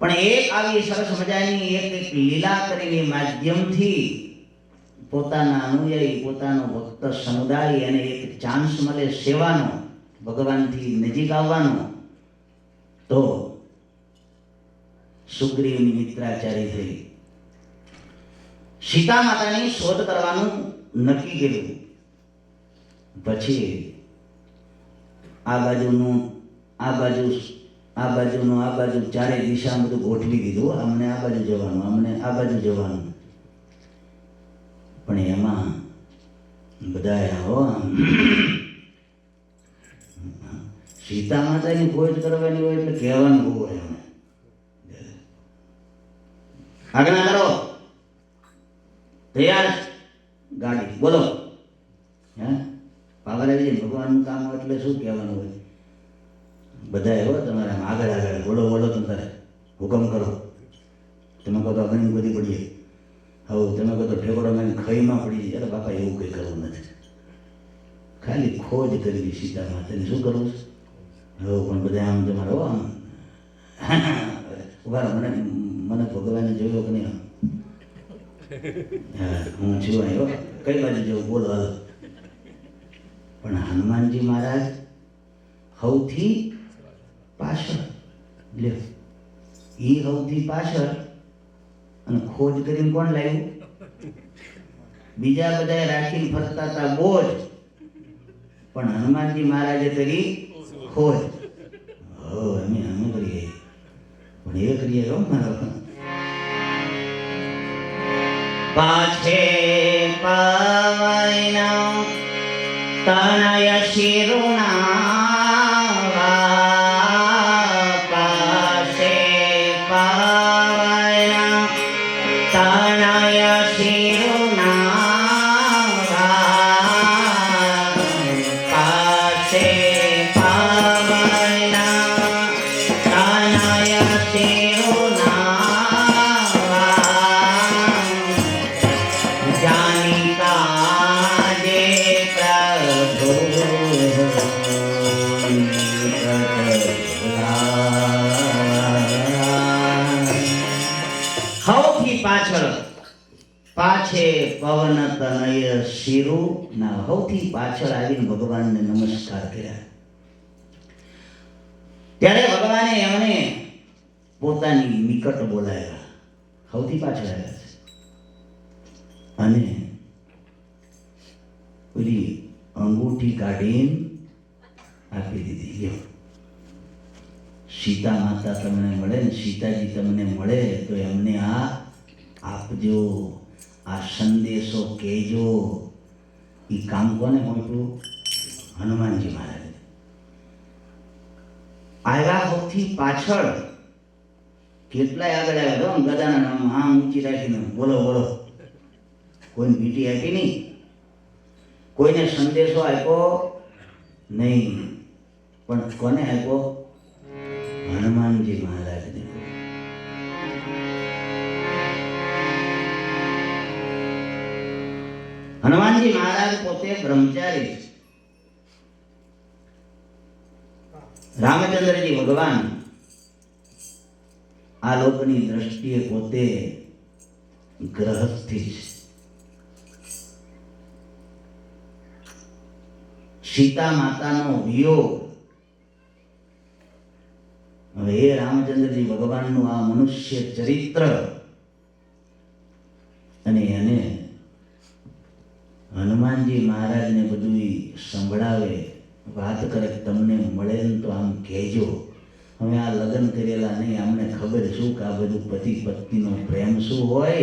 પણ એક આવી સરસ મજાની એક લીલા કરીને માધ્યમથી પોતાના અનુયાયી, પોતાનો ભક્ત સમુદાય એને એક ચાન્સ મળે સેવાનો, ભગવાનથી નજીક આવવાનો. તો સુગ્રીવની મિત્રાચારી થઈ. સીતા માતાની શોધ કરવાનું નક્કી કર્યું. પછી આ બાજુનું આ બાજુ ચારે દિશા બધું ગોઠવી દીધું. અમને આ બાજુ જવાનું, અમને આ બાજુ જવાનું. પણ એમાં બધા સીતા માતાની ખોજ કરવાની હોય એટલે કહેવાનું બહુ હોય. આજ્ઞા કરો, તૈયાર ગાડી, બોલો. હે પાગલ આવી જાય. ભગવાનનું કામ એટલે શું કહેવાનું હોય? બધા એવો તમારે આગળ બોલો બોલો, તમારે હુકમ કરો. તમે કહો તો ઘણી બધી પડીએ, હવે તમે કહો તો ઠેકોડો મેં ખઈમાં પડી જાય. અરે બાપા એવું કંઈ કરવું નથી, ખાલી ખોજ કરવી સીતા માતાની. શું કરવું છે? હવે પણ બધા આમ તમારે હો આમ ઉભા મને ભગવાને જોયો કે નહીં? હા, હું છું આવ્યો. કઈ બાજુ જવું બોલો હાલો. પણ હનુમાનજી મહારાજ સૌથી પાછળ. લ્યો, એ સૌથી પાછળ, અને ખોજ કરીને કોણ લાવ્યું? બીજા બધા રાખીને ફરતા હતા બોજ, પણ હનુમાનજી મહારાજે કરી ખોજ. અમે કરીએ. પણ અને એ કરીએ હો મારો પાછે પવન તનય શિરુના પાછે પવન તનય શિરુના પાછે પવન તનય શિરુના સૌથી પાછળ પાછે પવન તનય શિરુ ના સૌથી પાછળ આવીને ભગવાનને નમસ્કાર કર્યા. ત્યારે ભગવાને એમને પોતાની નિકટ બોલાવ્યા, સૌથી પાછળ આવ્યા છે અને પેલી અંગૂઠી કાઢીને આપી દીધી. લ્યો, સીતા માતા તમને મળે ને, સીતાજી તમને મળે તો એમને આ આપજો, આ સંદેશો કહેજો. એ કામ કોને મોકલું? હનુમાનજી મહારાજ આવ્યા. સૌથી પાછળ કેટલાય આગળ આવ્યા તો ગદાના નામ આમ ઊંચી રાખીને બોલો બોલો. કોઈ મીઠી આપી નહીં, કોઈને સંદેશો આપ્યો નહીં, પણ કોને આપ્યો? હનુમાનજી મહારાજને. હનુમાનજી મહારાજ પોતે બ્રહ્મચારી, રામચંદ્રજી ભગવાન આ લોકની દ્રષ્ટિએ પોતે ગ્રહસ્થી છે. સીતા માતાનો વિયોગ, હવે એ રામચંદ્રજી ભગવાનનું આ મનુષ્ય ચરિત્ર અને એને હનુમાનજી મહારાજને બધું સંભળાવે, વાત કરે તમને મળે ને તો આમ કહેજો. હવે આ લગ્ન કરેલા નહીં, અમને ખબર શું કે આ બધું પતિ પત્નીનો પ્રેમ શું હોય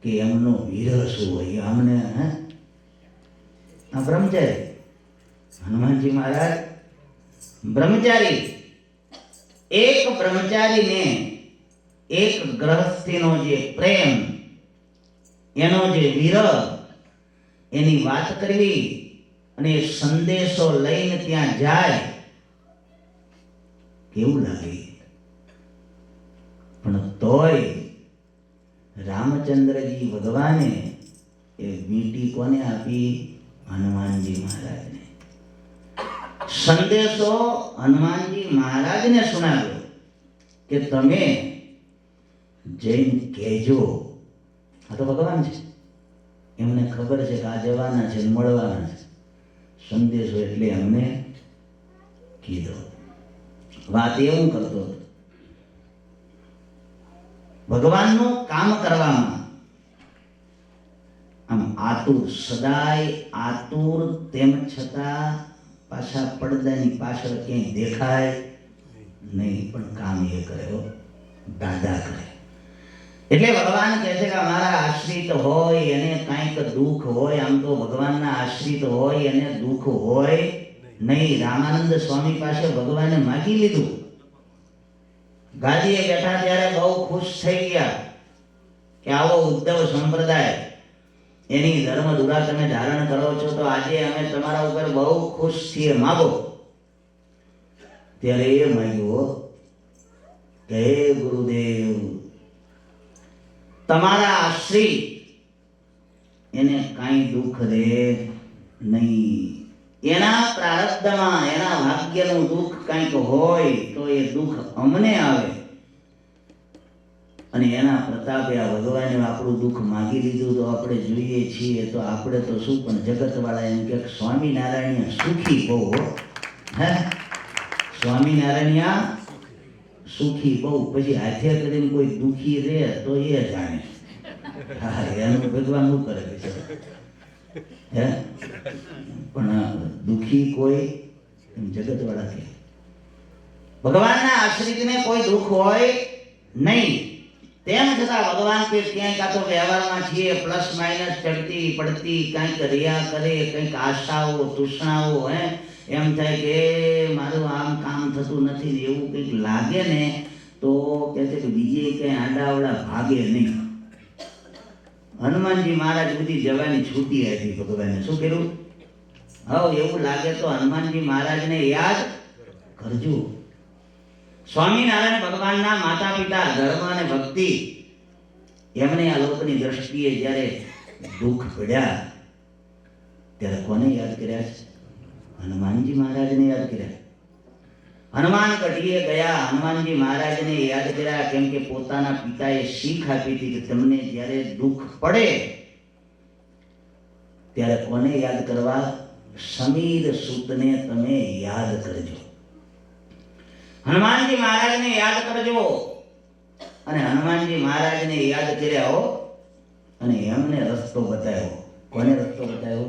કે એમનો વિરહ શું હોય, અમને આ બ્રહ્મચારી હનુમાનજી મહારાજ બ્રહ્મચારી. એક બ્રહ્મચારીને એક ગ્રહસ્થીનો જે પ્રેમ, એનો જે વિરહ, એની વાત કરવી અને સંદેશો લઈને ત્યાં જાય, કેવું લાગે? પણ તોય રામચંદ્રજી ભગવાને એ વીંટી કોને આપી? હનુમાનજી મહારાજને. સંદેશો હનુમાનજી મહારાજને સુનાવ્યો કે તમે જઈને કહેજો. આ તો ભગવાન છે, એમને ખબર છે કે આ જવાના છે, મળવાના છે. સંદેશો એટલે એમને કીધો. વાત એવું કરતો હતો. ભગવાનનું કામ કરવામાં આમ આતુર, સદાય આતુર, તેમ છતાં પાછા પડદાની પાછળ ક્યાંય દેખાય નહીં, પણ કામ એ કરે, દાદા કરે. એટલે ભગવાન કહે છે કે અમારા આશ્રિત હોય એને કાંઈક દુઃખ હોય, આમ તો ભગવાનના આશ્રિત હોય એને દુઃખ હોય નહીં. રામાનંદ સ્વામી પાસે ભગવાને માગી લીધું, ગાદીએ બેઠા ત્યારે બહુ ખુશ થઈ ગયા કે આવો ઉદ્ધવ સંપ્રદાય, એની ધર્મ ધુરા તમે ધારણ કરો છો તો આજે અમે તમારા ઉપર બહુ ખુશ છીએ, માગો. ત્યારે એ માગ્યો કે હે ગુરુદેવ, તમારા આશ્રિત એને કાંઈ દુઃખ રહે નહીં. એના પ્રારબ્ધમાં એના ભાગ્યનું દુઃખ કાંઈક હોય તો એ દુઃખ અમને આવે, અને એના પ્રતાપે આ ભગવાને આપણું દુઃખ માગી લીધું તો આપણે જોઈએ છીએ તો આપણે તો શું, પણ જગતવાળા એમ કે સ્વામિનારાયણ સુખી બહુ. હે, સ્વામિનારાયણ સુખી બહુ. પછી હાથે કરીને કોઈ દુઃખી રહે તો એ જાણે. હા, એનું ભગવાન શું કરે છે? હે, પણ દુઃખી કોઈ જગતવાળા કે ભગવાનના આશ્રિતને કોઈ દુઃખ હોય નહીં. તેમ છતાં ભગવાન કે ક્યાંય કાં તો વ્યવહારમાં છીએ પ્લસ માઇનસ ચડતી પડતી, કાંઈક રહ્યા કરે, કંઈક આશાઓ તૃષ્ણાઓ, એમ થાય કે મારું આમ કામ થતું નથી ને એવું કંઈક લાગે ને તો કહે છે કે બીજે કંઈ આડાવડા ભાગે નહીં. હનુમાનજી મહારાજ સુધી જવાની છૂટી હતી ભગવાને. શું કર્યું? હવે એવું લાગે તો હનુમાનજી મહારાજને યાદ કરજો. સ્વામિનારાયણ ભગવાનના માતા પિતા, ધર્મ અને ભક્તિ, એમને આ લોકની દ્રષ્ટિએ જ્યારે દુઃખ પડ્યા ત્યારે કોને યાદ કર્યા છે? હનુમાનજી મહારાજને યાદ કર્યા. હનુમાન ગઢીએ ગયા, હનુમાનજી મહારાજને યાદ કર્યા, કેમ કે પોતાના પિતાએ શીખ આપી હતી કે તમને જ્યારે દુઃખ પડે ત્યારે કોને યાદ કરવા? સમીર સૂતને તમે યાદ કરજો. હનુમાનજી મહારાજને યાદ કરજો. અને હનુમાનજી મહારાજને યાદ કર્યા હો, અને એમને રસ્તો બતાવ્યો. કોને રસ્તો બતાવ્યો?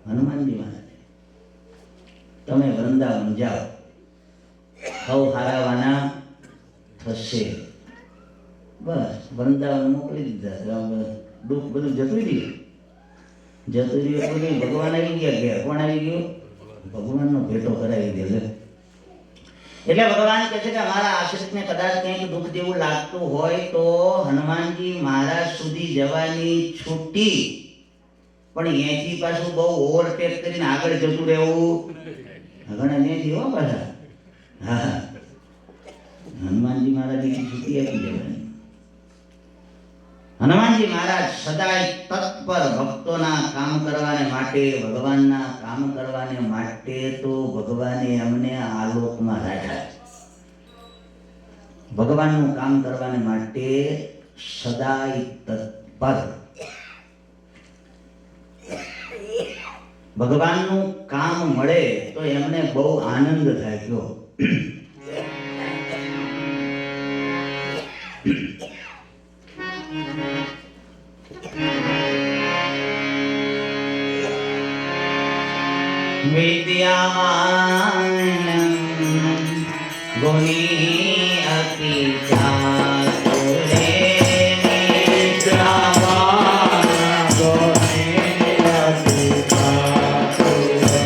હનુમાનજી મહારાજ. તમે વૃંદાવન જાઓ, સૌ હારાવાના થશે. બસ વૃંદાવન મોકલી દીધા. દુઃખ બધું જતું રહ્યું. ભગવાન આવી ગયા ઘેર. કોણ આવી ગયું? ભગવાનનો ભેટો કરાવી દે. એટલે ભગવાન કહે છે કે અમારા આશ્રિતને કદાચ કંઈક દુઃખ જેવું લાગતું હોય તો હનુમાનજી મહારાજ સુધી જવાની છૂટી, પણ અહીંથી પાછું બહુ ઓવરટેક કરીને આગળ જતું રહેવું. આગળ અહીંયાથી હો પાછા. હા, હનુમાનજી મહારાજની છૂટી આપી જવાની. હનુમાનજી મહારાજ સદાય તત્પર ભક્તોના કામ કરવાને માટે, ભગવાનના કામ કરવાને માટે તો ભગવાને અમને આ લોકમાં રાખ્યા. ભગવાનનું કામ કરવાને માટે સદાય તત્પર. ભગવાનનું કામ મળે તો એમને બહુ આનંદ થાય. કયો વિદ્યાવાન ગુણી અતિ ચાતુરે, વિદ્યાવાન ગુણી અતિ ચાતુરે,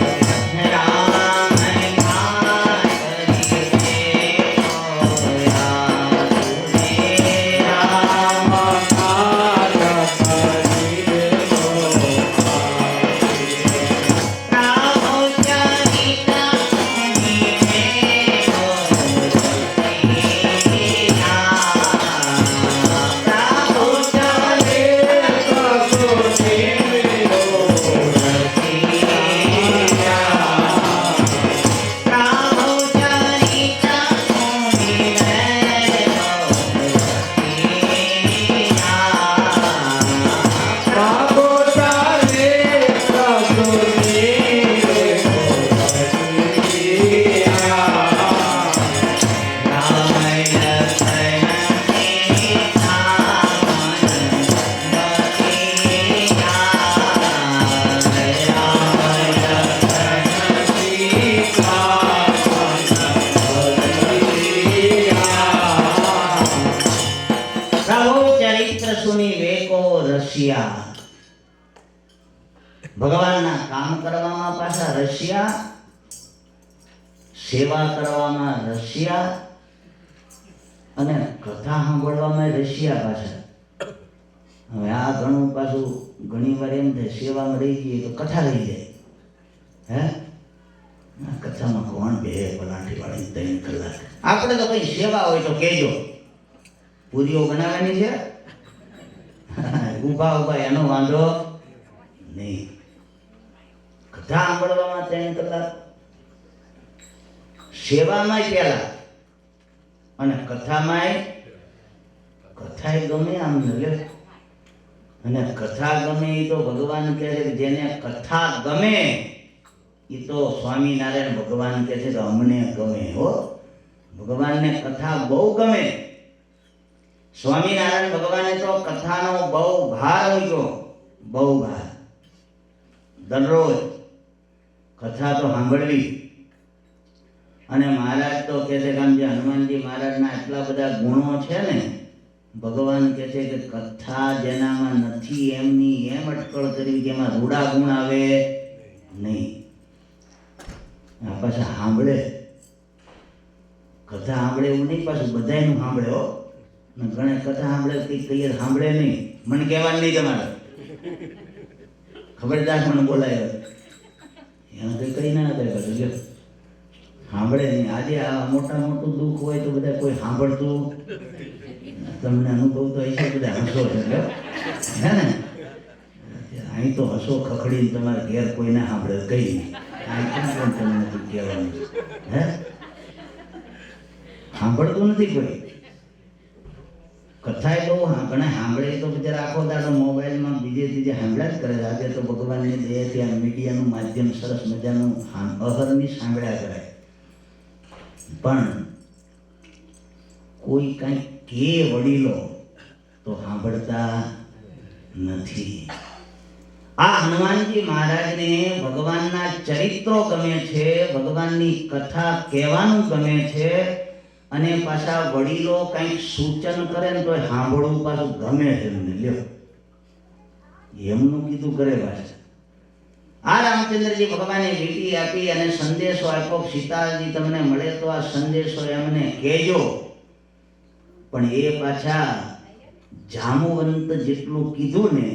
રામ ભગવાનના કામ કરવામાં પાછા રશિયા, સેવા કરવામાં રશિયા, અને કથા સાંભળવામાં રશિયા પાછા. હવે આ ઘણું પાછું ઘણી વાર એમ થાય સેવામાં રહી જઈએ તો કથા રહી જાય. હે, કથામાં કોણ બે પલાઠી વાળી 3 કલાક? આપણે તો કઈ સેવા હોય તો કહેજો, પૂરીઓ બનાવવાની છે. ઉભા ઉભા એનો વાંધો નહીં. કથા સાંભળવામાં 3 કલાક, સેવામાં પેલા અને કથામાં કથા ગમે આમ નલે. અને કથા ગમે એ તો ભગવાન કહે છે કે જેને કથા ગમે એ તો સ્વામિનારાયણ ભગવાન કહે છે કે અમને ગમે હો. ભગવાનને કથા બહુ ગમે. સ્વામિનારાયણ ભગવાને તો કથાનો બહુ ભાર હોય, બહુ ભાર. દરરોજ કથા તો સાંભળવી. અને મહારાજ તો કહે છે કે આમ જે હનુમાનજી મહારાજના એટલા બધા ગુણો છે ને, ભગવાન કહે છે કે કથા જેનામાં નથી એમની એમ અટકળ કરવી કે એમાં રૂડા ગુણ આવે નહીં. આ પાછા સાંભળે, કથા સાંભળે એવું નહીં, પાછું બધાયનું સાંભળે હો. ઘણા કથા સાંભળે કંઈક કહીએ સાંભળે નહીં, મને કહેવાનું નહીં તમારે, ખબરદાર મને બોલાય એમાં કંઈ કઈ ના હતા બધું જો સાંભળે નહીં. આજે આ મોટું દુઃખ હોય તો બધા કોઈ સાંભળતું, તમને અનુભવ તો હશે, બધા હસો છે હે ને. અહીં તો હસો ખખડીને તમારે ઘેર કોઈ ના સાંભળે કઈ નહીં, અહીં પણ તમને નથી કહેવાનું. હે સાંભળતું નથી કોઈ. કથા એ બહુ ઘણા સાંભળે તો બિચારા આખો દાડો મોબાઈલમાં બીજે ત્રીજે સાંભળ્યા જ કરે. આજે તો ભગવાનની દયાથી આ મીડિયાનું માધ્યમ સરસ મજાનું અહરની સાંભળ્યા કરાય, પણ કોઈ કાંઈ કે વડીલો તો સાંભળતા નથી. આ હનુમાનજી મહારાજને ભગવાનના ચરિત્રો ગમે છે, ભગવાનની કથા કહેવાનું ગમે છે, અને પાછા વડીલો કંઈક સૂચન કરે ને તો સાંભળવું પાછું ગમે છે એમને. લ્યો એમનું કીધું કરે પાછા. આ રામચંદ્રજી ભગવાને વીંટી આપી અને સંદેશો આપ્યો, સીતાજી તમને મળે તો આ સંદેશો એમને કહેજો. પણ એ પાછા જામુવંત જેટલું કીધું ને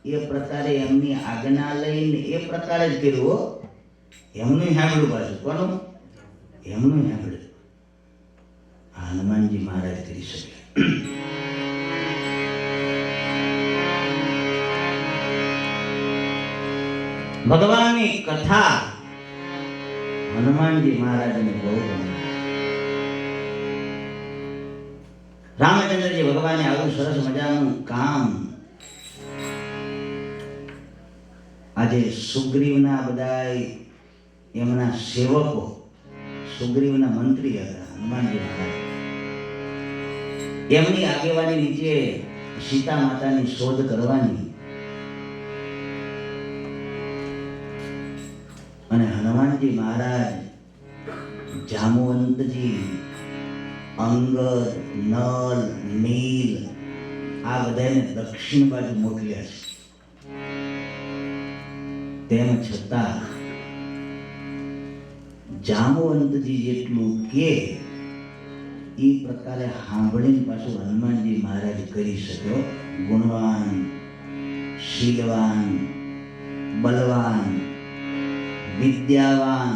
એ પ્રકારે એમની આજ્ઞા લઈને એ પ્રકારે જ કર્યું. એમનું સાંભળ્યું પાછું. કોનું? એમનું સાંભળ્યું. હનુમાનજી મહારાજ કરી શકે. ભગવાનની કથા હનુમાનજી મહારાજને બહુ ગમી. રામચંદ્રજી ભગવાને આવું સરસ મજાનું કામ. આજે સુગ્રીવના બધા એમના સેવકો, સુગ્રીવના મંત્રી હતા હનુમાનજી મહારાજ. એમની આગેવાની નીચે સીતા માતાની શોધ કરવાની. અને હનુમાનજી મહારાજ જામુવંતજી, અંગદ, નલ, નીલ આ બધાને દક્ષિણ બાજુ મોકલ્યા છે. તેમ છતાં જામુવંતજી જેટલું કે એ પ્રકારે સાંભળીને પાછું હનુમાનજી મહારાજ કરી શક્યો. ગુણવાન, શીલવાન, બલવાન, વિદ્યાવાન,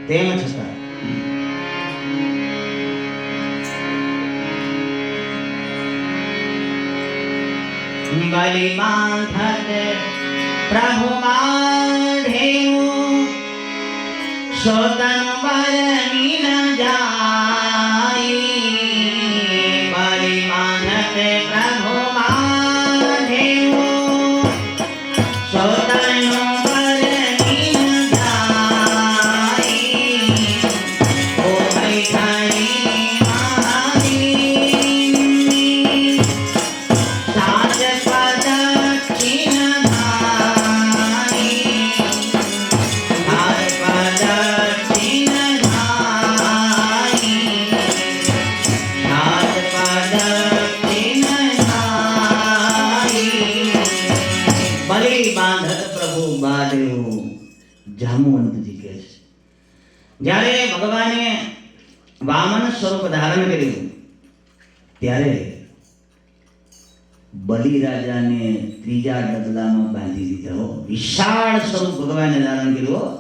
તેમ છતાં બલિમાન થતે પ્રભુ માઢેવું સોતન બરની ન જાય. બલિમાન થતે પ્રભુ માઢેવું સોતન બરની ન જાય. ઓ ભૈઠાણી મહાદેવની સાત પદ ચિહ્ન ધારી. સાત પદ ચિહ્ન ધારી. સાત પદ ચિહ્ન ધારી. બલી બાંધત પ્રભુ બાંધ્યું. જામુવંતજી કહે છે, જ્યારે ભગવાને વામન સ્વરૂપ ધારણ કર્યું ત્યારે બલિરાજાને ત્રીજા ડગલામાં બાંધી દીધો. વિશાળ સ્વરૂપ ભગવાને ધારણ કર્યું.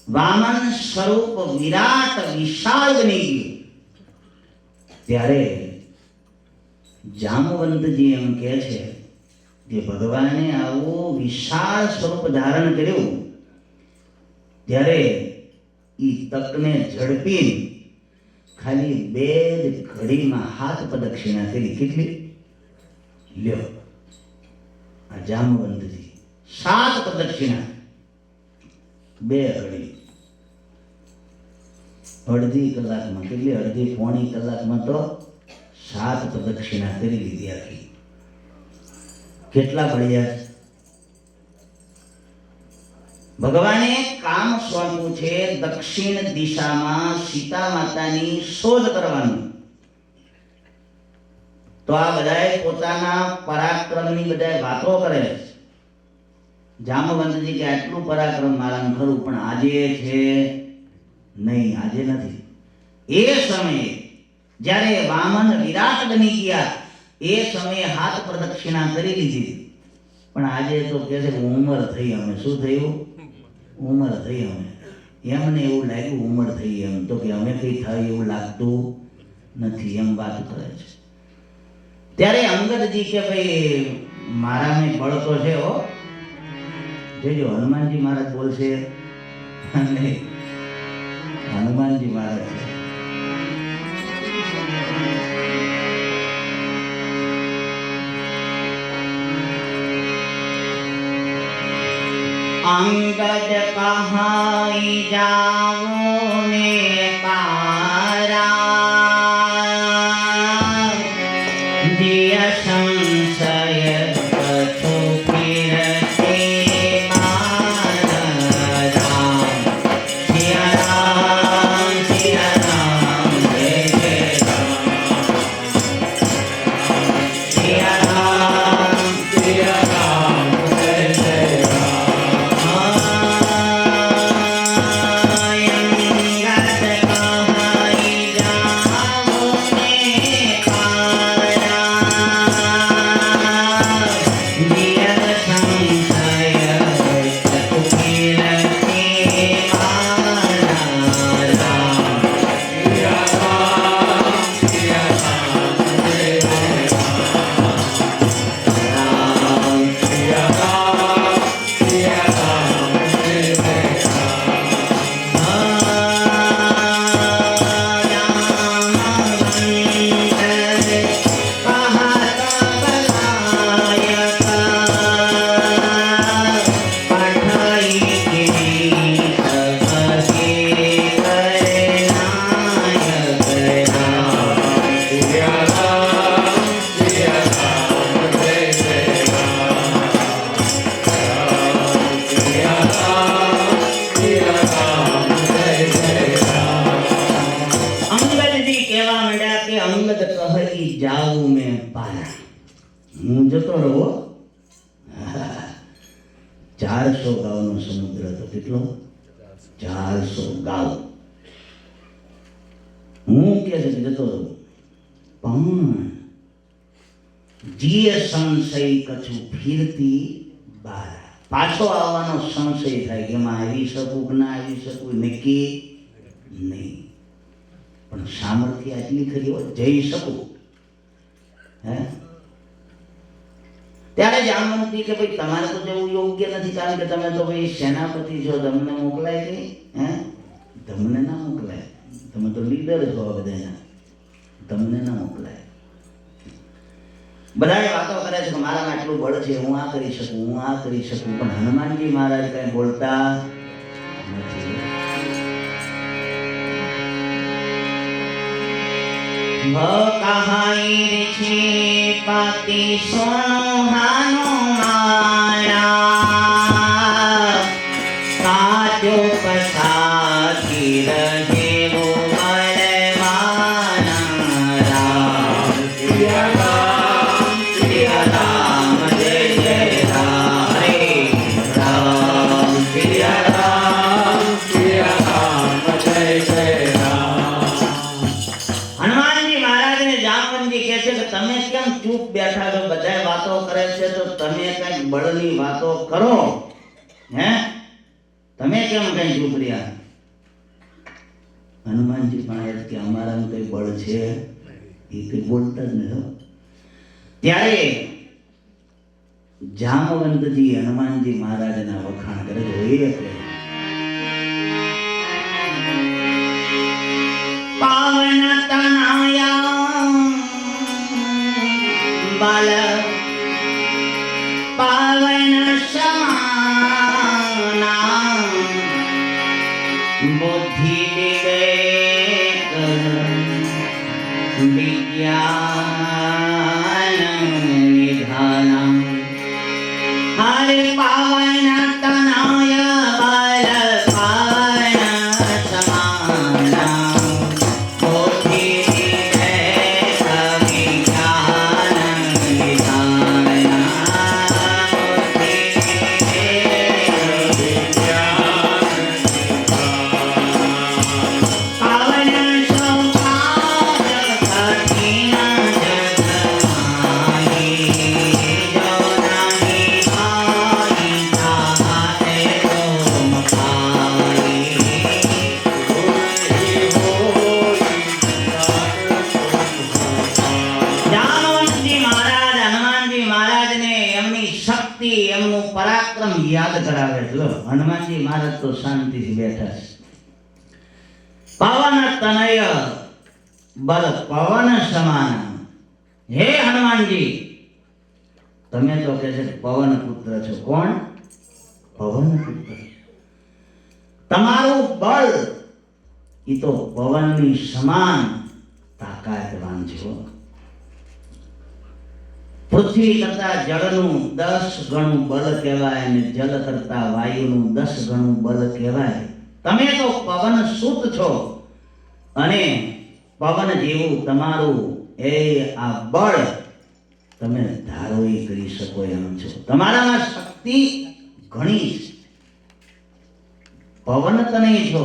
વામન સ્વરૂપ વિરાટ વિશાળ બની ગયું. ત્યારે જામવંતજી એમ કહે છે કે ભગવાને આવું વિશાળ સ્વરૂપ ધારણ કર્યું ત્યારે ઈ તકને ઝડપી ખાલી 2 જ ઘડીમાં હાથ પ્રદક્ષિણા કરી. કેટલી? લ્યો આ જામવંતજી 7 પ્રદક્ષિણા 2 ઘડી. અડધી કલાકમાં, કેટલી? અડધી પોણી કલાકમાં તો 7 પ્રદક્ષિણા કરી લીધી આખી. કેટલા ભળ્યા? ભગવાને કામ સોંપ્યું છે દક્ષિણ દિશામાં સીતા માતાની શોધ કરવાનું. તો આ બધાએ પોતાના પરાક્રમની બધાએ વાતો કરે છે. જામવંતજી કે આટલું પરાક્રમ મારામાં ખરું, પણ આજે છે નહીં, આજે નથી. એ સમયે જ્યારે વામન વિરાટ બની ગયા એ સમયે હાથ પ્રદક્ષિણા કરી લીધી, પણ આજે તો કહે છે ઉંમર થઈ અમે. શું થયું? ઉંમર થઈ અમે. એમને એવું લાગ્યું ઉંમર થઈ એમ, તો કે અમે કઈ થાય એવું લાગતું નથી એમ વાત કરે છે. ત્યારે અંગદજી કે ભાઈ મારા મેં બળ તો છે હો. જોજો હનુમાનજી મહારાજ બોલશે અને હનુમાનજી મહારાજ છે. अंगद कहाई जाऊं में पारा दिया संशय कछु फिरते मारा राम सिया राम जय जय राम सिया राम जय जय राम. જાઉં મેં પારા, હું જતો રહો. 400 ગાઉનો સમુદ્ર હતો. કેટલો? 400 ગાઉ. હું કે છે જતો રહું, પણ જીય સંશય કછું ફીરતી બારા. પાછો આવવાનો સંશય થાય કે એમાં આવી શકું કે ના આવી શકું નક્કી નહીં, પણ સામર્થ્ય આટલી ખરી હોય જઈ શકું. ત્યારે જામવંતી કે ભાઈ તમારે તો જવું યોગ્ય નથી, કારણ કે તમે તો ભાઈ સેનાપતિ છો, તમને મોકલાય નહીં. તમને ના મોકલાય, તમે તો લીડર છો બધાના, તમને ના મોકલાય. બધા વાતો કરે છે કે મારામાં આટલું બળ છે, હું આ કરી શકું, હું આ કરી શકું, પણ હનુમાનજી મહારાજ કઈ બોલતા નથી. कहाई ऋषि पति सुनो हनुमाना साचो पसाथी रहे वो बलवाना राम सिया राम जय जय राम हरे राम सिया राम जय जय राम. હનુમાનજી મહારાજને જામવંતી કહે છે કે તમે કેમ ચૂપ બેઠા છો? બધા વાતો કરે છે તો તમે કઈ બળની વાતો કરો. તમે કેમ કઈ ચૂપ રહ્યા? હનુમાનજી પણ કે અમારામાં કઈ બળ છે એ કઈ બોલતા જ નથી. ત્યારે જામવંતજી હનુમાનજી મહારાજના વખાણ કરે છે. पावन तनया बल पावन समाना बुद्धि विवेक विज्ञान निधान हरे पावन तनया પરાક્રમ યાદ કરાવે છે. લો, હનુમાનજી મહારાજ તો શાંતિથી બેઠા છે. પવન તનય બલ પવન સમાન. હે હનુમાનજી, તમે તો કહે છે પવન પુત્ર છો. કોણ? પવન પુત્ર. તમારું બળ એ તો પવનની સમાન તાકાતવાન છો. પૃથ્વી કરતા જળનું 10 ગણું બળ કહેવાય અને જલ કરતા વાયુનું 10 ગણું બળ કહેવાય. તમે તો પવન સુત છો અને પવન જેવું તમારું આ બળ તમે ધારોઈ કરી શકો એમ છો. તમારામાં શક્તિ ઘણી છે. પવન તનય છો,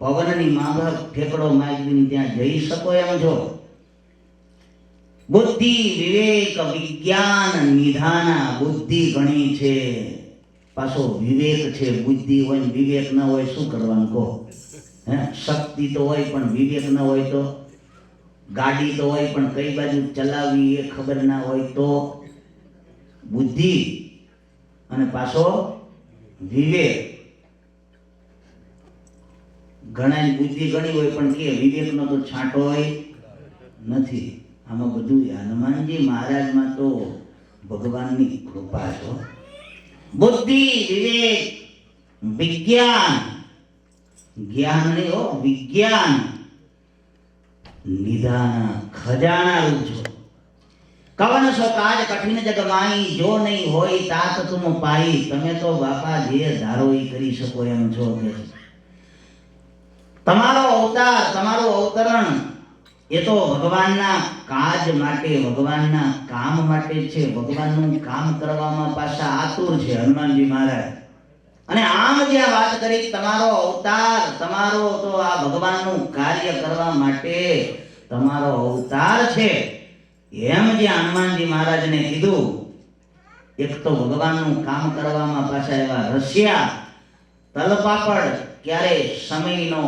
પવનની માફક ઠેકડો માગીને ત્યાં જઈ શકો એમ છો. બુદ્ધિ વિવેક વિજ્ઞાન નિધાન. બુદ્ધિ ઘણી છે, પાછો વિવેક છે. બુદ્ધિ હોય ને વિવેક ન હોય શું કરવાનું કહો? શક્તિ તો હોય પણ વિવેક ન હોય તો? ગાડી તો હોય પણ કઈ બાજુ ચલાવવી એ ખબર ના હોય તો? બુદ્ધિ અને પાછો વિવેક. ઘણા બુદ્ધિ ઘણી હોય પણ કે વિવેકનો તો છાંટો હોય નથી. આમાં બધું હનુમાનજી મહારાજમાં તો ભગવાનની કૃપા છે. બુદ્ધિ વિવેક વિજ્ઞાન, જ્ઞાન નહીં હો, વિજ્ઞાન નિધાન ખજાના રૂપ છો. કવન સો કાજ કઠિન જગ માઈ, જો નહીં હોય તાત તુમ પાઈ. તમે તો બાપા જે ધારો એ કરી શકો એમ છો. કે તમારો અવતાર, તમારું અવતરણ એ તો ભગવાનના કાજ માટે, ભગવાનના કામ માટે છે. ભગવાનનું કામ કરવામાં પાછા આતુર છે હનુમાનજી મહારાજ. અને આમ જે વાત કરી તમારો અવતાર, તમારો તો આ ભગવાનનું કાર્ય કરવા માટે તમારો અવતાર છે એમ જે હનુમાનજી મહારાજને કીધું. એક તો ભગવાનનું કામ કરવામાં પાછા એવા રસિયા, તલપાપડ. ક્યારે સમયનો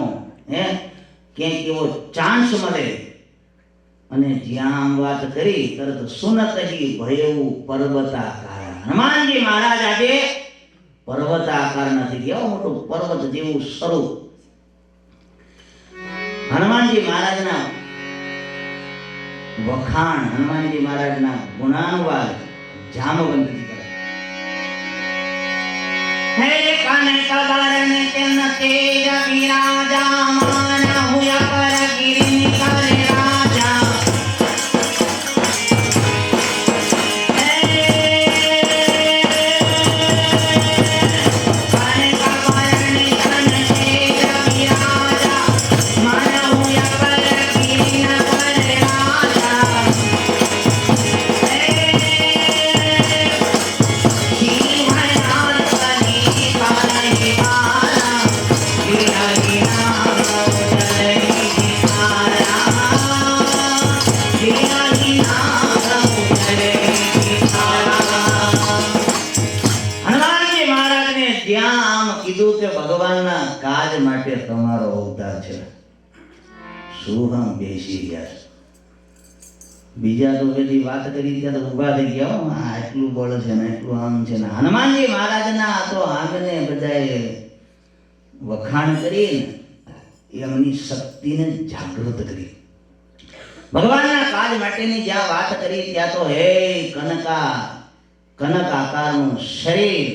ક્યાંક એવો ચાન્સ મળે અને જ્યાં વાત કરી તરત સુનતહી ભયવું પર્વતાકાર. હનુમાનજી મહારાજ આજે પર્વતાકાર નથી, કેવો મોટું પર્વત જેવું સ્વરૂપ. હનુમાનજી મહારાજના વખાણ, હનુમાનજી મહારાજના ગુણાનુવાદ જામવંતજી કરે. હે કનક બરન તેમ તેજ વિરાજામાન, હુય પર ગિરિ કરે રાજા. ભગવાનના કાજ માટે તમારો અવતાર છે. શું આમ બેસી ગયા? બીજા તો બધી વાત કરી ત્યારે ઉભા થઈ ગયા. આ એટલું બળ છે ને એટલું આમ છે ને. હનુમાનજી મહારાજના તો આંગને બધાએ વખાણ કરીને એમની શક્તિને જાગૃત કરી. ભગવાનના કાજ માટેની જ્યાં વાત કરી ત્યાં તો હે કનક આકારનું શરીર,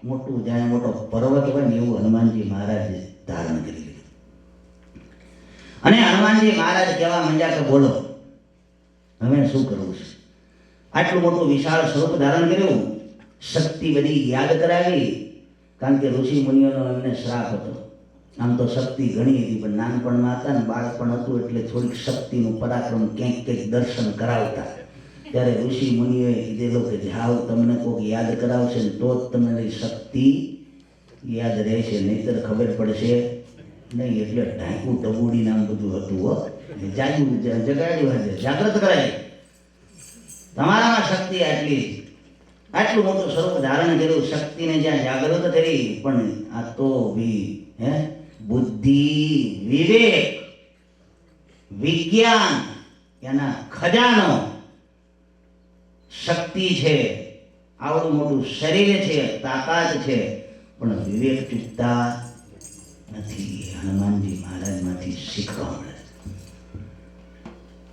મોટું જાણે મોટો પર્વત હોય ને એવું હનુમાનજી મહારાજે ધારણ કરી લીધું. અને હનુમાનજી મહારાજ કહેવા માંડ્યા કે બોલો હવે શું કરવું છે? આટલું મોટું વિશાળ સ્વરૂપ ધારણ કર્યું, શક્તિ બધી યાદ કરાવી. કારણ કે ઋષિ મુનિઓનો એમને શ્રાપ હતો. આમ તો શક્તિ ઘણી હતી પણ નાનપણમાં હતા ને બાળપણ હતું એટલે થોડીક શક્તિનું પરાક્રમ ક્યાંક ક્યાંક દર્શન કરાવતા. ત્યારે ઋષિ મુનિઓએ કીધેલો કે જાઓ તમને કોઈક યાદ કરાવશે ને તો જ તમારી શક્તિ યાદ રહેશે, નહીતર ખબર પડશે નહીં. એટલે ઢાંકું ટબુડીને આમ બધું હતું. જગાડ્યું હશે, જાગૃત કરાય. તમારામાં શક્તિ આટલી, આટલું મોટું સ્વરૂપ ધારણ કર્યું, શક્તિને જ્યાં જાગૃત કરી. પણ આ તો બુદ્ધિ વિવેક વિજ્ઞાન, એના ખજાનો શક્તિ છે આવડું મોટું શરીર છે, તાકાત છે, પણ વિવેક ચૂકતા નથી. હનુમાનજી મહારાજમાંથી શીખવા મળે.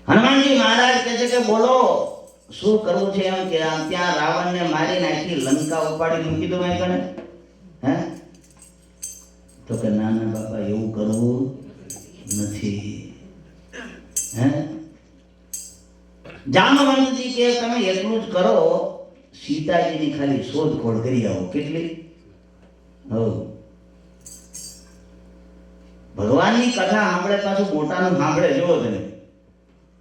હનુમાનજી મહારાજ કહે છે કે બોલો શું કરવું છે? એમ કે ત્યાં રાવણને મારી નાખી લંકા ઉપાડી મૂકી દો મેં કને. હે તો કે ના ના બાપા એવું કરવું નથી. હે જામવંતજી કે તમે એટલું જ કરો, સીતાજીની ખાલી શોધખોળ કરી આવો. કેટલી? ભગવાનની કથા સાંભળે પાછું મોટાનું સાંભળે. જોવો તમે,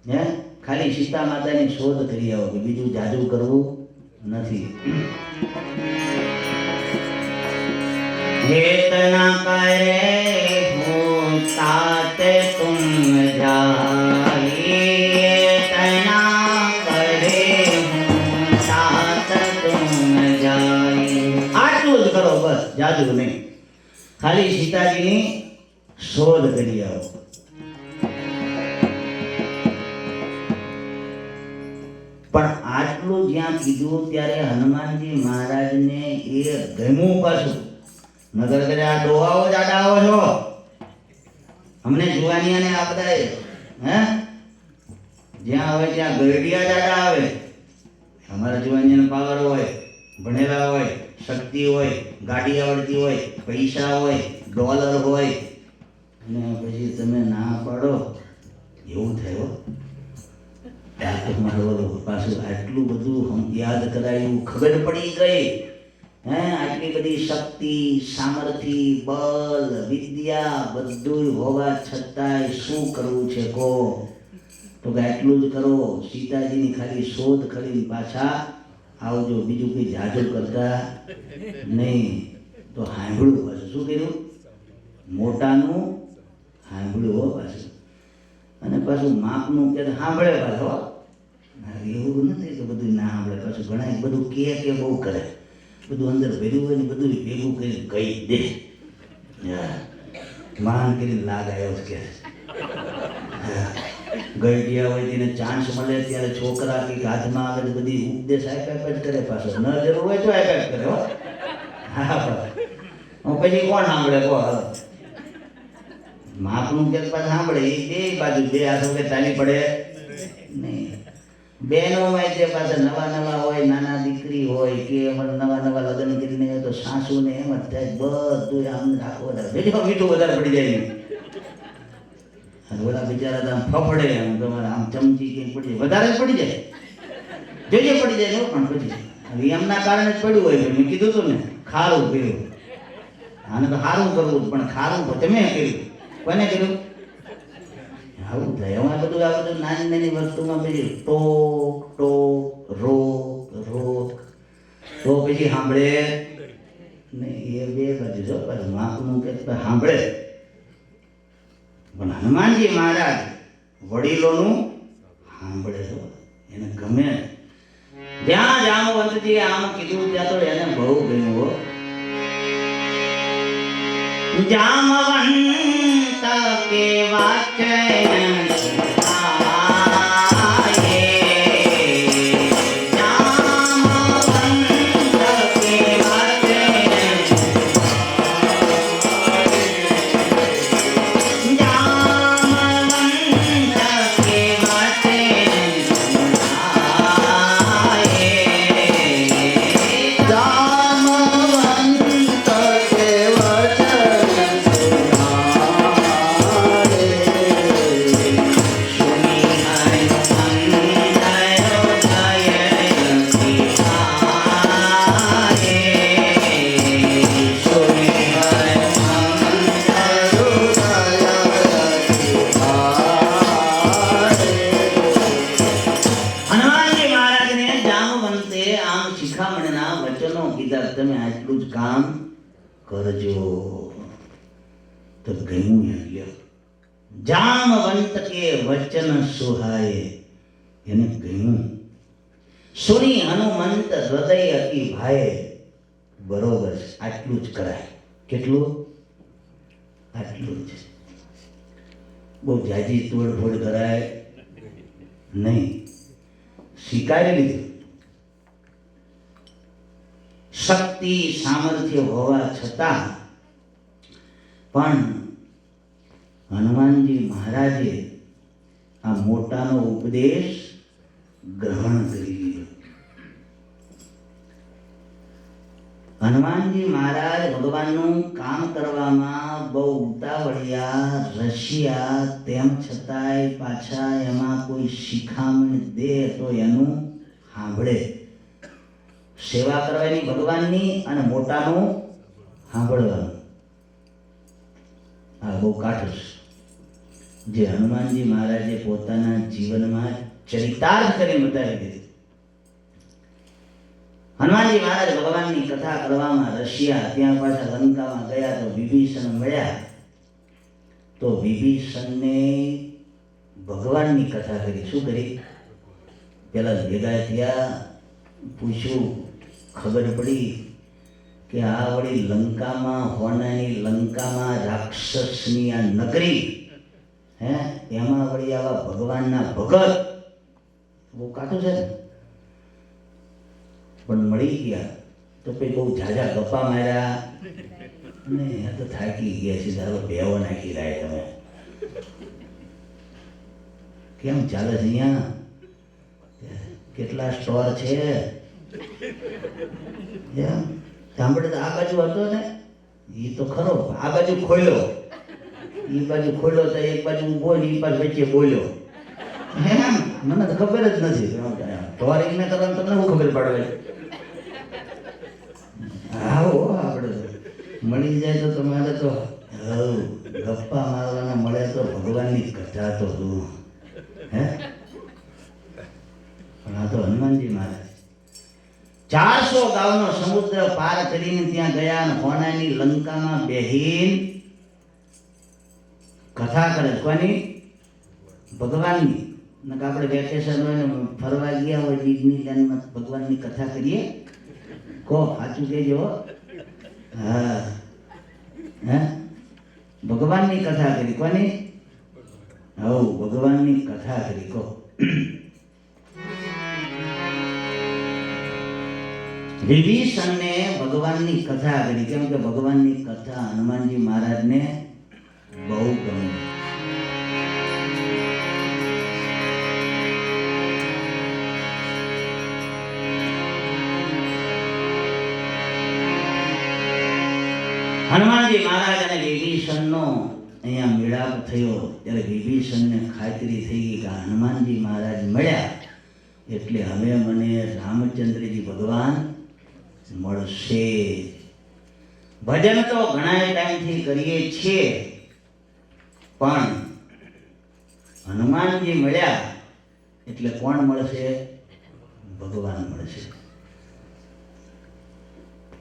હે ખાલી સીતા માતાની શોધ કરી આવો, કે બીજું જાજુ કરવું નથી. હેતના કરે હું સાત તુમ જાઈ, હેતના કરે હું સાત તુમ જાઈ. આટલું જ કરો બસ, જાજુ નહીં. ખાલી સીતાજીની શોધ કરી આવો. પણ આટલું જ્યાં કીધું ત્યારે હનુમાનજી મહારાજને એ ગમ્યું પાછું. નગર કરે આ ડોહાઓ જ આડા આવો છો, અમને જુવાનિયાને આપતા હે જ્યાં હોય ત્યાં ગરડિયા જ આડા આવે. અમારા જુવાનિયાનો પાવર હોય, ભણેલા હોય, શક્તિ હોય, ગાડી આવડતી હોય, પૈસા હોય, ડોલર હોય, અને પછી તમે ના પાડો એવું થયો. પાછું આટલું બધું યાદ કરાયું, ખબર પડી ગઈ. હે આટલી બધી શક્તિ, સામર્થ્ય, બળ, વિદ્યા બધું હોવા છતાંય શું કરવું છે કહો? તો કે આટલું જ કરો, સીતાજીની ખાલી શોધ કરીને પાછા આવજો, બીજું કંઈ જાજુ કરતા નહીં. તો સાંભળ્યું પાછું. શું કર્યું? મોટાનું સાંભળ્યું હો પાછું. અને પાછું માપનું કે સાંભળે પાછો. એવું નથી કે બધું ના સાંભળે. પાછું ઘણા બધું કે બહુ કરે, બધું અંદર ભર્યું હોય ને બધું ભેગું કરીને કહી દે. માન કરીને લાગ આવ્યો કે ગઈડિયા હોય તેને ચાન્સ મળે ત્યારે છોકરા કે હાથમાં આવે તો બધી ઉપદેશ આપ્યા જ કરે. પાછો ન જરૂર હોય તો આપ્યા જ કરે. હો હા પછી કોણ સાંભળે? કહો માપનું કે સાંભળે એ બે બાજુ, બે હાથો કે તાલી પડે નહીં. બહેનો હોય તે પાછા નવા નવા હોય, નાના દીકરી હોય કે નવા નવા લગ્ન કરીને તો સાસુને એમ જ થાય બધું આમ રાખો મીઠું વધારે પડી જાય. ઓલા બિચારા આમ ફફડે, આમ તમારે આમ ચમચી કે પડી જાય, વધારે જ પડી જાય. જોજે પડી જાય ને. પણ પછી એમના કારણે જ પડ્યું હોય. મેં કીધું હતું ને ખારું કર્યું. આને તો સારું કરવું, પણ ખારું તમે કર્યું. કોને કર્યું? આવું થાય. આ બધું નાની નાની વસ્તુમાં પછી ટોક ટોક, રોક રોક, તો પછી સાંભળે નહીં. એ બે બાજુ જો પાછું માપનું કે સાંભળે. પણ હનુમાનજી મહારાજ વડીલોનું સાંભળે તો એને ગમે. જ્યાં જામવંતજીએ આમ કીધું ત્યાં તો એને બહુ ગમ્યું. જામવંત કે વાચન તમે આટલું જ કામ કરજો તો ગયું. લ્યો જામવંત કે વચન સુહાય, એને ગયું. સુની હનુમંત હૃદય અતિ ભાય. બરોબર, આટલું જ કરાય. કેટલું? આટલું જ. બહુ જાજી તોડફોડ કરાય નહીં. સ્વીકારી લીધું. શક્તિ સામર્થ્ય હોવા છતાં પણ હનુમાનજી મહારાજે આ મોટાનો ઉપદેશ ગ્રહણ કરી લીધો. હનુમાનજી મહારાજ ભગવાનનું કામ કરવામાં બહુ ઉતાવળિયા, રશિયા, તેમ છતાંય પાછા એમાં કોઈ શિખામણ દે તો એનું સાંભળે. સેવા કરવાની ભગવાનની અને મોટાનું સાંભળવાનું. આ બહુ કાઠું છે જે હનુમાનજી મહારાજે પોતાના જીવનમાં ચરિતાર્થ કરીને બતાવી દીધું. હનુમાનજી મહારાજ ભગવાનની કથા કરવામાં રશિયા, ત્યાં પાછા લંકામાં ગયા તો વિભીષણ મળ્યા. તો વિભીષણને ભગવાનની કથા કરી. શું કરી? પેલા ભેગા થયા, પૂછ્યું, ખબર પડી કે આ વળી લંકામાં, હોનાની લંકામાં રાક્ષસની આ નગરી, હે, એમાં વળી આવા ભગવાનના ભગત, બહુ કાઠું છે ને. પણ મળી ગયા તો પછી બહુ ઝાઝા ગપ્પા માર્યા અને આ તો થાકી ગયા છે, તારો ભેવો નાખી રહ્યા તમે. કેમ ચાલે છે અહીંયા? કેટલા સ્ટોર છે? સાંભળે તો આ બાજુ હતો ને, એ તો ખરો, આ બાજુ ખોલ્યો, એ બાજુ ખોલ્યો તો એક બાજુ ઊભો ને એ પાછું વચ્ચે બોલ્યો. એમ મને તો ખબર જ નથી. સ્ટોર એને કરવાનું તમને શું ખબર પડે? આવો આપણે મળી જાય તો તમારે તો ગપ્પા મારવાના મળે તો ભગવાનની કથા તો તું, હે. પણ આ તો હનુમાનજી મહારાજ 400 ગામનો સમુદ્ર પાર કરીને ત્યાં ગયા અને હોનાની લંકામાં બેહીન કથા કરે. કોની? ભગવાનની. નકા આપણે વેકેશન હોય ને ફરવા ગયા હોય ડિઝનીલેન્ડમાં ભગવાનની કથા કરીએ? કહો, સાચું કહેજો. હા, હે, ભગવાનની કથા કરી. કોની? હવ, ભગવાનની કથા કરી. કહો, વિભીષણને ભગવાનની કથા કરી. કેમ કે ભગવાનની કથા હનુમાનજી મહારાજને બહુ ગમે. હનુમાનજી મહારાજ અને વિભીષણનો અહીંયા મેળાપ થયો ત્યારે વિભીષણને ખાતરી થઈ ગઈ કે હનુમાનજી મહારાજ મળ્યા એટલે હવે મને રામચંદ્રજી ભગવાન મળશે. ભજન તો ઘણા ટાઈમથી કરીએ છીએ પણ હનુમાનજી મળ્યા એટલે કોણ મળશે? ભગવાન મળશે.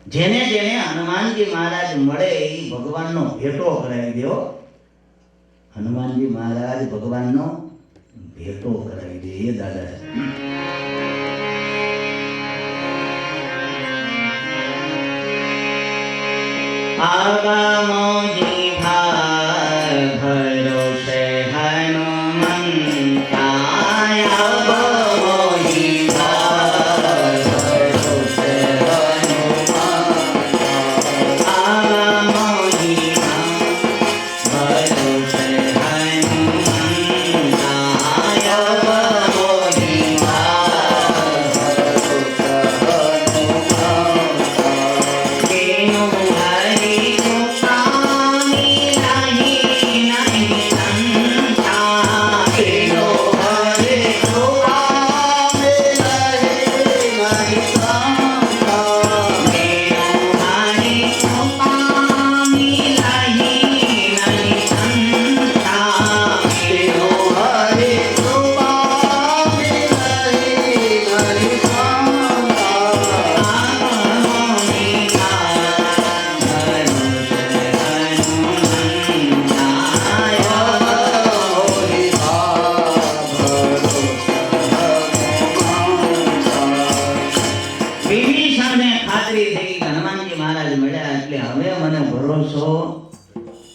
જેને જેને હનુમાનજી મહારાજ મળે એ ભગવાનનો ભેટો કરાવી દો. હનુમાનજી મહારાજ ભગવાનનો ભેટો કરાવી દે. એ દાદા આગામોજી ભાર ભરોસે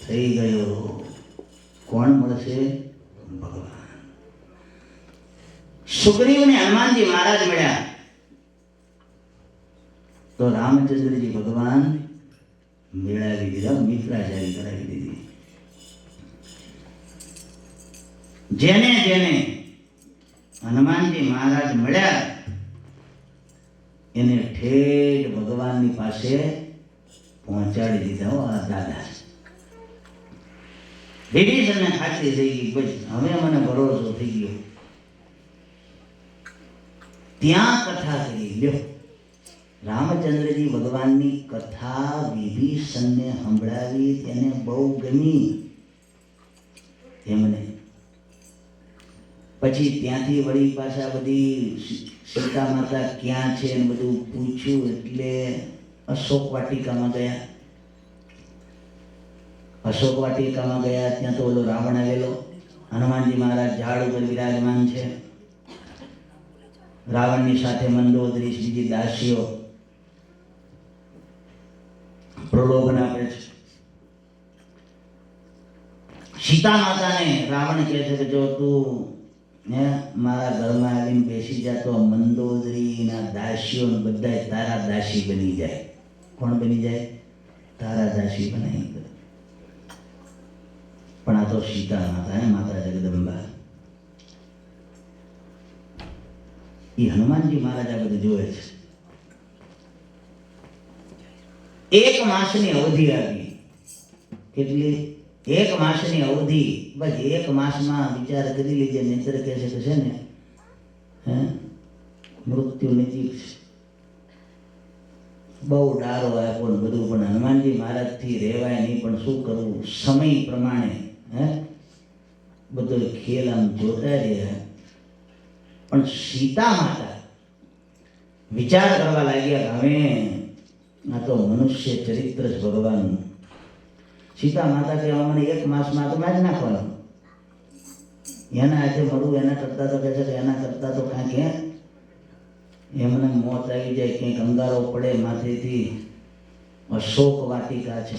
થઈ ગયો. કોણ મળશે? ભગવાન. સુગ્રીવને હનુમાનજી મહારાજ મળ્યા. તો રામચંદ્રજી ભગવાન મેળાવી દીધા, મિત્રા જારી કરાવી દીધી. જેને જેને હનુમાનજી મહારાજ મળ્યા એને ઠેઠ ભગવાનની પાસે પહોંચાડી દીધા. હો આ દાદા વિભીષણને ખાતરી થઈ ગઈ, બસ હવે મને ભરોસો થઈ ગયો. ત્યાં કથા કરી લ્યો. રામચંદ્રજી ભગવાનની કથા વિભીષણને સંભળાવી, તેને બહુ ગમી એમને. પછી ત્યાંથી વળી પાછા બધી સીતા માતા ક્યાં છે ને બધું પૂછ્યું, એટલે અશોક વાટિકામાં ગયા. અશોક વાટિકામાં ગયા ત્યાં તો ઓલો રાવણ આવેલો, હનુમાનજી મહારાજ ઝાડ ઉપર વિરાજમાન છે. રાવણની સાથે મંદોદરી બીજી દાસીઓ પ્રલોભન આપે છે. સીતા માતાને રાવણ કહે છે કે જો તું મારા ઘરમાં આવીને બેસી જા તો મંદોદરીના દાસીઓ બધા તારા દાસી બની જાય. કોણ બની જાય? તારા દાસી બનાવી દે. પણ આ તો સીતા માતા હે, માતા જગદંબા. એ હનુમાનજી મહારાજ આ બધું જોવે છે. એક માસની અવધિ આવી. કેટલી? એક માસની અવધિ. બસ એક માસમાં વિચાર કરી લીધે. નેત્ર કહે છે કે છે ને મૃત્યુ નજીક છે. બહુ ડારો આપ્યો ને બધું, પણ હનુમાનજી મહારાજથી રહેવાય નહીં. પણ શું કરવું, સમય પ્રમાણે બધો ખેલ આમ જોતા રહ્યા. પણ સીતા માતા વિચાર કરવા લાગ્યા, હવે આ તો મનુષ્ય ચરિત્ર જ ભગવાનનું. સીતા માતા કે મને એક માસમાં તો મારી નાખવાનું. એના હાથે મળું એના કરતા તો કહે છે કે એના કરતા તો કાંઈક એમને મોત આવી જાય, કંઈક અંગારો પડે માથેથી. અશોક વાટિકા છે,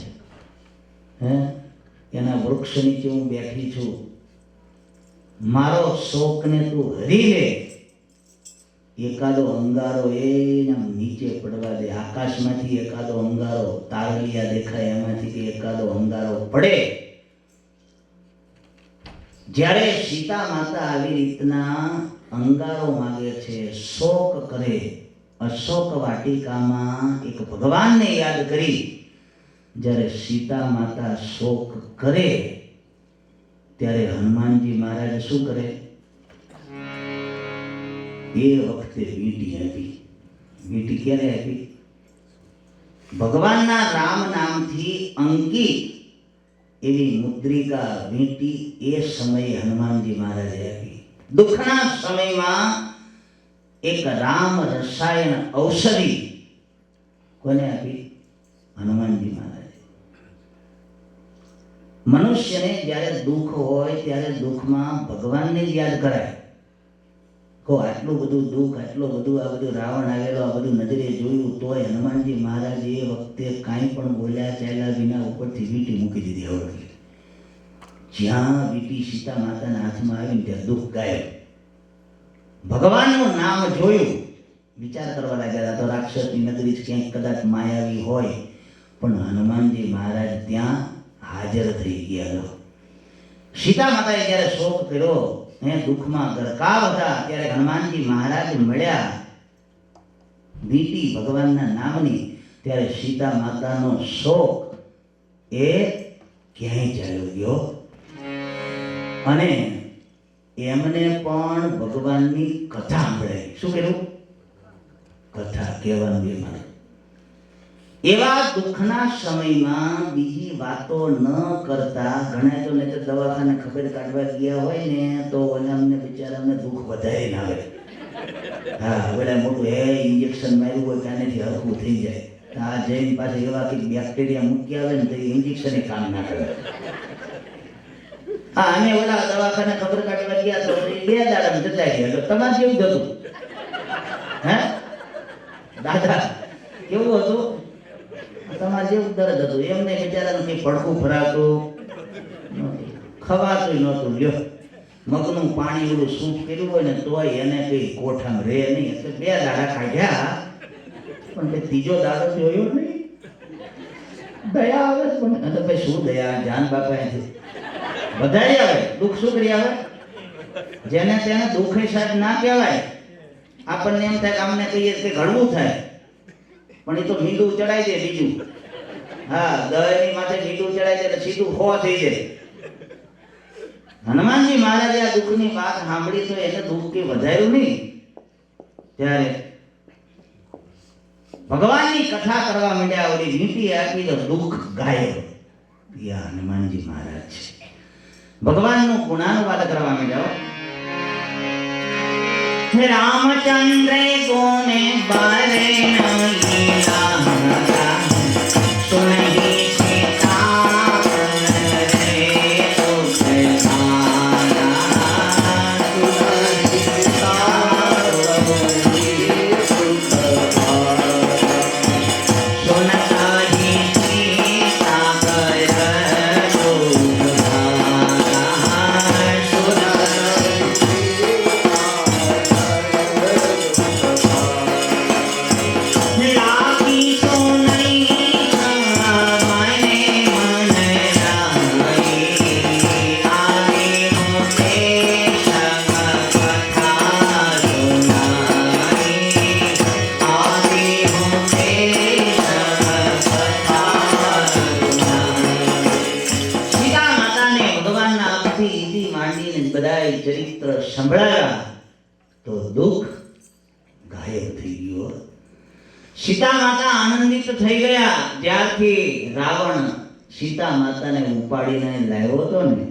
એના વૃક્ષ નીચે હું બેઠી છું. મારો શોકને તું હરી લે. એકાદો અંગારો એના નીચે પડવા દે. આકાશમાંથી એકાદો અંગારો, તારલિયા દેખાય એમાંથી એકાદો અંગારો પડે. જ્યારે સીતા માતા આવી રીતના અંગારો માગે છે, શોક કરે, અશોક વાટિકામાં એક ભગવાનને યાદ કરી જ્યારે સીતા માતા શોક કરે ત્યારે હનુમાનજી મહારાજ શું કરે? એ વખતે વીંટી આપી. વીંટી ક્યારે આપી? ભગવાનના રામ નામથી અંકિત એવી મુદ્રિકા વીંટી એ સમયે હનુમાનજી મહારાજે આપી. દુઃખના સમયમાં એક રામ રસાયણ ઔષધિ કોને આપી? હનુમાનજી મહારાજે. મનુષ્યને જ્યારે દુઃખ હોય ત્યારે દુઃખમાં ભગવાનને જ યાદ કરાય. કહો આટલું બધું દુઃખ, આટલું બધું આ બધું રાવણ આવેલો, આ બધું નજરે જોયું, તોય હનુમાનજી મહારાજ એ વખતે કાંઈ પણ બોલ્યા ચાલ્યા વિના ઉપરથી વીંટી મૂકી દીધી. હવે જ્યાં વીંટી સીતા માતાના હાથમાં આવીને ત્યાં દુઃખ ગાયબ. ભગવાનનું નામ જોયું, વિચાર કરવા લાગ્યા. તો રાક્ષસની નગરી ક્યાંક કદાચ માયાવી હોય, પણ હનુમાનજી મહારાજ ત્યાં હાજર થઈ ગયા. સીતા માતાએ જ્યારે શોક કર્યો, દુઃખમાં ગરકાવ હતા, ત્યારે હનુમાનજી મહારાજ મળ્યા વીંટી ભગવાનના નામની. ત્યારે સીતા માતાનો શોક એ ક્યાંય ચાલ્યો ગયો. અને એમને પણ ભગવાનની કથા સાંભળાઈ. શું કર્યું? કથા કહેવાનું એમાં. એવા દુઃખના સમયમાં બીજી વાતો ન કરતા, ઘણા તો નહીં તો દવાખાને ખબર કાઢવા ગયા હોય ને તો અમને બિચારાને દુઃખ વધારે ના આવે. હા, બધા મોટું ઇન્જેક્શન માર્યું હોય કે આનેથી હરખું થઈ જાય. આ જઈને પાસે એવા કંઈક બેક્ટેરિયા મૂકી આવે ને તો એ ઇન્જેક્શન કામ ના કરે. હા, અમે ઓલા દવાખાને ખબર કાઢવા ગયા તો 2 દાડા જતા ગયા. તો તમારે કેવું હતું? હે દાદા, કેવું હતું? તમારે જેવું દર્દ હતું. એમને બિચારાને કંઈ પડખું ભરાતું, ખવાતું નહોતું. લ્યો, મગનું પાણી ઓલું સૂપ કર્યું હોય ને તોય એને કંઈ કોઠામાં રહે નહીં. એટલે 2 દાડા કાઢ્યા પણ તે ત્રીજો દાડો જોયો નહીં. દયા આવે છે મને. તો ભાઈ શું દયા, જાન બાપા અહીંથી વધારે આવે. દુઃખ શું કરી આવે? જેને તેને દુઃખ સાહેબ ના કહેવાય. આપણને એમ થાય કે અમને કહીએ કે ઘડવું થાય, પણ એ તો મીંડું ચડાઈ દે બીજું. હા, દળની માથે મીંડું ચડાઈ દે એટલે સીધું ખો થઈ જાય. હનુમાનજી મહારાજે આ દુઃખની વાત સાંભળી તો એને દુઃખ કે વધાર્યું નહીં. ત્યારે ભગવાનની કથા કરવા માંડ્યા. ઓલી વીંટી આપી તો દુઃખ ગાયબ. યા હનુમાનજી મહારાજ છે. ભગવાનનું ગુણાનુવાદ કરવા માંડ્યા. રામચંદ્ર કોને બારે નહીલા સુનહી સીતા રે ચરિત્ર સંભળાયા તો દુઃખ ગાયબ થઈ ગયું. સીતા માતા આનંદિત થઈ ગયા. જ્યારથી રાવણ સીતા માતાને ઉપાડીને લાવ્યો હતો ને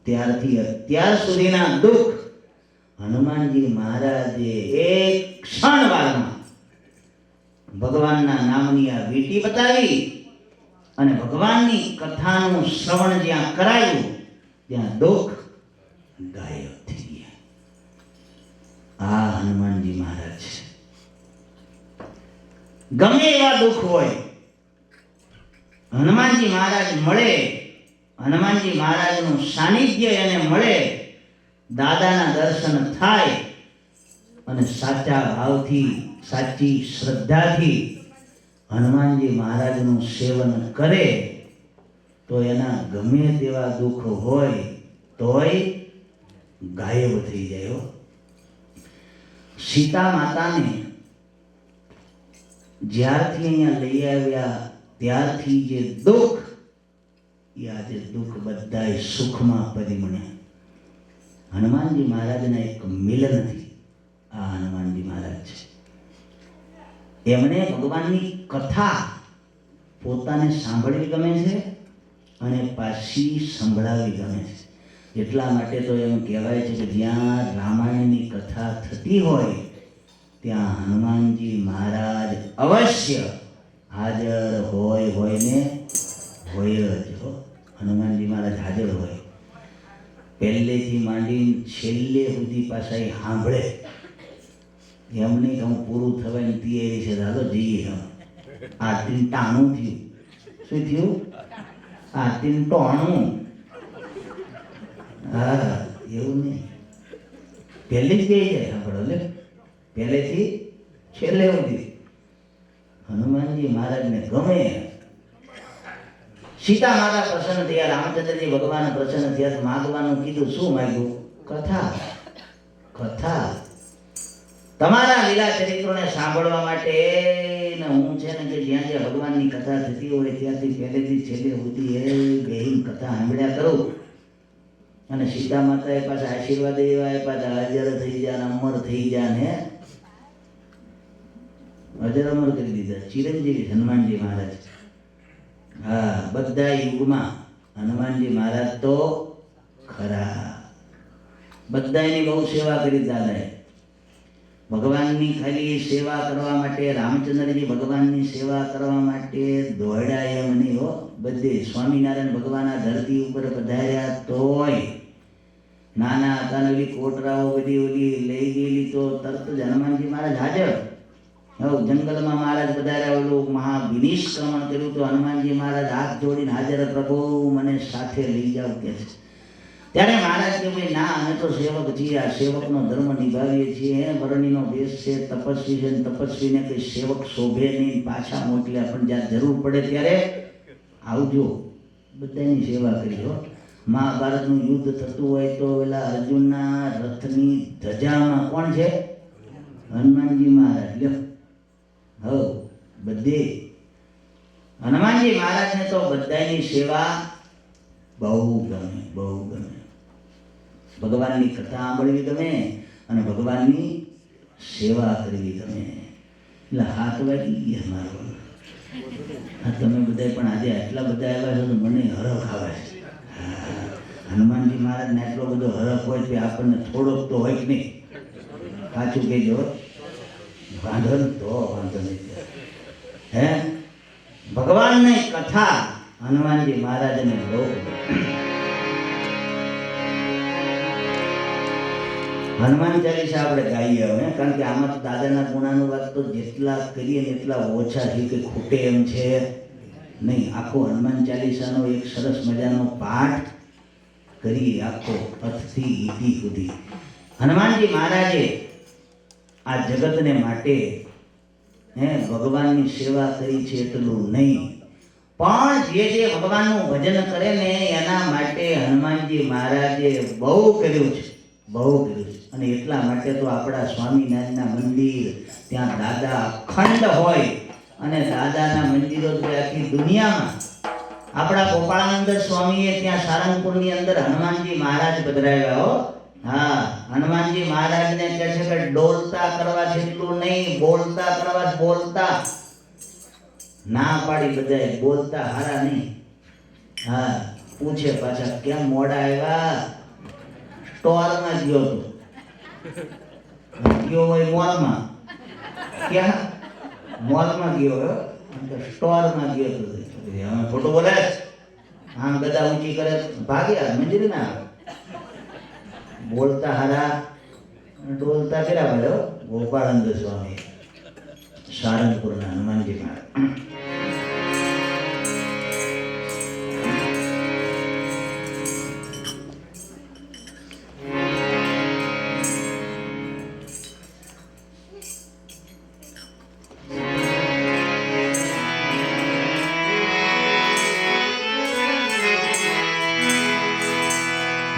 ત્યારથી અત્યાર સુધીના દુઃખ હનુમાનજી મહારાજે એક ક્ષણવારમાં ભગવાનના નામની આ વીંટી બતાવી અને ભગવાનની કથાનું શ્રવણ જ્યાં કરાયું ત્યાં દુઃખ ગાયબ થઈ ગયા. આ હનુમાનજી મહારાજ છે. ગમે એવા દુઃખ હોય, હનુમાનજી મહારાજ મળે, હનુમાનજી મહારાજનું સાનિધ્ય એને મળે, દાદાના દર્શન થાય અને સાચા ભાવથી સાચી શ્રદ્ધાથી હનુમાનજી મહારાજનું સેવન કરે તો એના ગમે તેવા દુઃખ હોય તોય ગાયબ થઈ જાય. સીતા માતાને જ્યારથી અહીંયા લઈ આવ્યા ત્યારથી જે દુઃખ એ આજે દુઃખ બધાય સુખમાં પરિણમ્યા. હનુમાનજી મહારાજના એક મિલનથી આ હનુમાનજી મહારાજ છે. એમણે ભગવાનની કથા પોતાને સાંભળવી ગમે છે અને પાછી સંભળાવી ગમે છે. એટલા માટે તો એમ કહેવાય છે કે જ્યાં રામાયણની કથા થતી હોય ત્યાં હનુમાનજી મહારાજ અવશ્ય હાજર હોય ને હોય જ. હનુમાનજી મહારાજ હાજર હોય. પહેલેથી માંડીને છેલ્લે સુધી પાછા એ સાંભળે. એમ નહીં કે હું પૂરું થવાની તૈયારી છે, દાદો જઈએ. આ ટાણું થયું. શું થયું? આ ટાણું. હા, એવું નહીં. પહેલી જ ગઈ જાય સાંભળો લે, પહેલેથી છેલ્લે સુધી. હનુમાનજી મહારાજને ગમે. સીતા માતા પ્રસન્ન થયા, રામચંદ્રજી ભગવાન પ્રસન્ન થયા. માગવાનું કીધું. શું માગ્યું? કથા. કથા તમારા લીલા ચરિત્રોને સાંભળવા માટે ને હું છે ને કે જ્યાં જ્યાં ભગવાનની કથા થતી હોય ત્યાંથી પહેલેથી છેલ્લે સુધી એ બેહીન કથા સાંભળ્યા કરું. અને સીતા માતાએ પાછા આશીર્વાદ એવા આપ્યા, હાજર થઈ જા ને અમર થઈ જા ને અજર અમર કરી દીધા. ચિરંજીવી હનુમાનજી મહારાજ. હા, બધા યુગમાં હનુમાનજી મહારાજ તો ખરા. બધાની બહુ સેવા કરી દાદાએ. ભગવાનની ખાલી સેવા કરવા માટે, રામચંદ્રજી ભગવાનની સેવા કરવા માટે દોડ્યા એમ નહીં હો. બધે સ્વામિનારાયણ ભગવાન આ ધરતી ઉપર પધાર્યા તોય નાના હતા ને ઓલી કોટરાઓ બધી ઓલી લઈ ગયેલી તો તરત જ હનુમાનજી મહારાજ હાજર. હવે જંગલમાં મહારાજ પધાર્યા, ઓલું મહાવિનિષ્ક્રમણ કર્યું તો હનુમાનજી મહારાજ હાથ જોડીને હાજર. પ્રભુ મને સાથે લઈ જાવ કે છે. ત્યારે મહારાજ કે ભાઈ ના, અમે તો સેવક છીએ, આ સેવકનો ધર્મ નિભાવીએ છીએ. વર્ણિનો દેશ છે, તપસ્વી છે, તપસ્વીને કંઈ સેવક શોભે નહીં, પાછા મોકલ્યા. પણ જ્યાં જરૂર પડે ત્યારે આવજો, બધાની સેવા કરજો. મહાભારતનું યુદ્ધ થતું હોય તો પેલા અર્જુનના રથની ધજામાં કોણ છે? હનુમાનજી મહારાજ. લ્યો હવ બધે હનુમાનજી મહારાજને તો બધાની સેવા બહુ ગમે, બહુ ગમે. ભગવાનની કથા સાંભળવી ગમે અને ભગવાનની સેવા કરવી ગમે. એટલે હાથ વાગી ગયા મારો. તમે બધા પણ આજે આટલા બધા આવ્યા છો તો મને હરખ આવે છે. હનુમાનજી મહારાજને આટલો બધો હરખ હોય તો આપણને થોડોક તો હોય કે નહીં? સાચું કહેજો. વાંધો તો વાંધો નહીં. હે ભગવાનની કથા હનુમાનજી મહારાજને બહુ. હનુમાન ચાલીસા આપણે ગાઈએ હવે, કારણ કે આમાં તો દાદાના ગુણાનું વાત તો જેટલા કરીએ ને એટલા ઓછા છે, કે ખૂટે એમ છે નહીં. આખો હનુમાન ચાલીસાનો એક સરસ મજાનો પાઠ કરીએ, આખો અર્થથી ઈતિ સુધી. હનુમાનજી મહારાજે આ જગતને માટે ભગવાનની સેવા કરી છે એટલું નહીં, પણ જે ભગવાનનું ભજન કરે ને એના માટે હનુમાનજી મહારાજે બહુ કર્યું છે, બહુ કર્યું છે. અને એટલા માટે તો આપણા સ્વામિનારાયણના મંદિર ત્યાં દાદા અખંડ હોય, અને દાદાના મંદિરો તો આખી દુનિયામાં. આપણા ગોપાળાનંદ સ્વામીએ ત્યાં સારંગપુરની અંદર હનુમાનજી મહારાજ પધરાવ્યા હો. હા, હનુમાનજી મહારાજને કહે છે કે ડોલતા કરવા છે એટલું નહીં, બોલતા કરવા. બોલતા ના પાડી બધાએ, બોલતા હારા નહીં. હા, પૂછે પાછા કેમ મોડા આવ્યા? સ્ટોરમાં ગયો તો. ગયો હોય મોલમાં. ક્યાં? મોલમાં ગયો હોય, સ્ટોરમાં ગયો તો. હવે ખોટું બોલે, આમ ગદા ઊંચી કરે, ભાગ્યા મંદિર ના આવે. બોલતા હારા, ડોલતા કર્યા ભાઈ. ગોપાળાનંદ સ્વામી સારંગપુરના હનુમાનજી મહારાજ.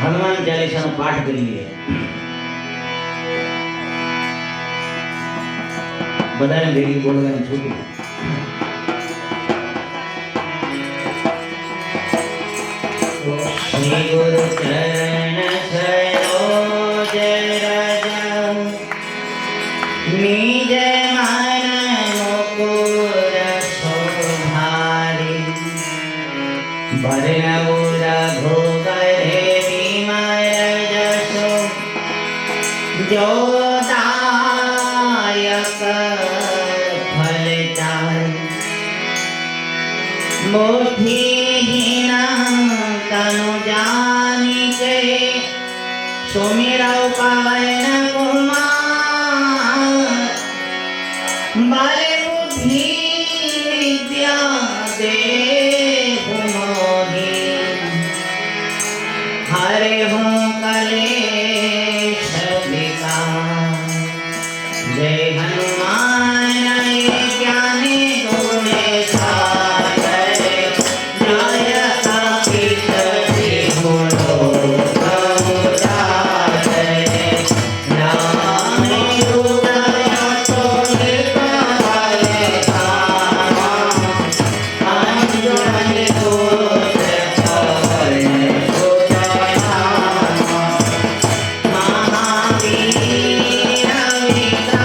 હનુમાન ચાલીસાનો પાઠ કરીએ. બધાને ભેગી બોલવાની છૂટી. શ્રી ગુરુ ચરણ સરોજ રજ નિજ મન મુકુર શોભારી ભરનઉ રઘુ जो दायक फलदार मोठीहीन तनु जानी के सुमिरौ पवन कुमार बल बुद्धि विद्या देहु मोहि हरे हूँ कले जय हनुमान ज्ञानी गुणे सागर जय साकित गुणो समुदाय नाम हृदय तो निपाए अंजन दोष पवन सुतनाम महावीर विक्रम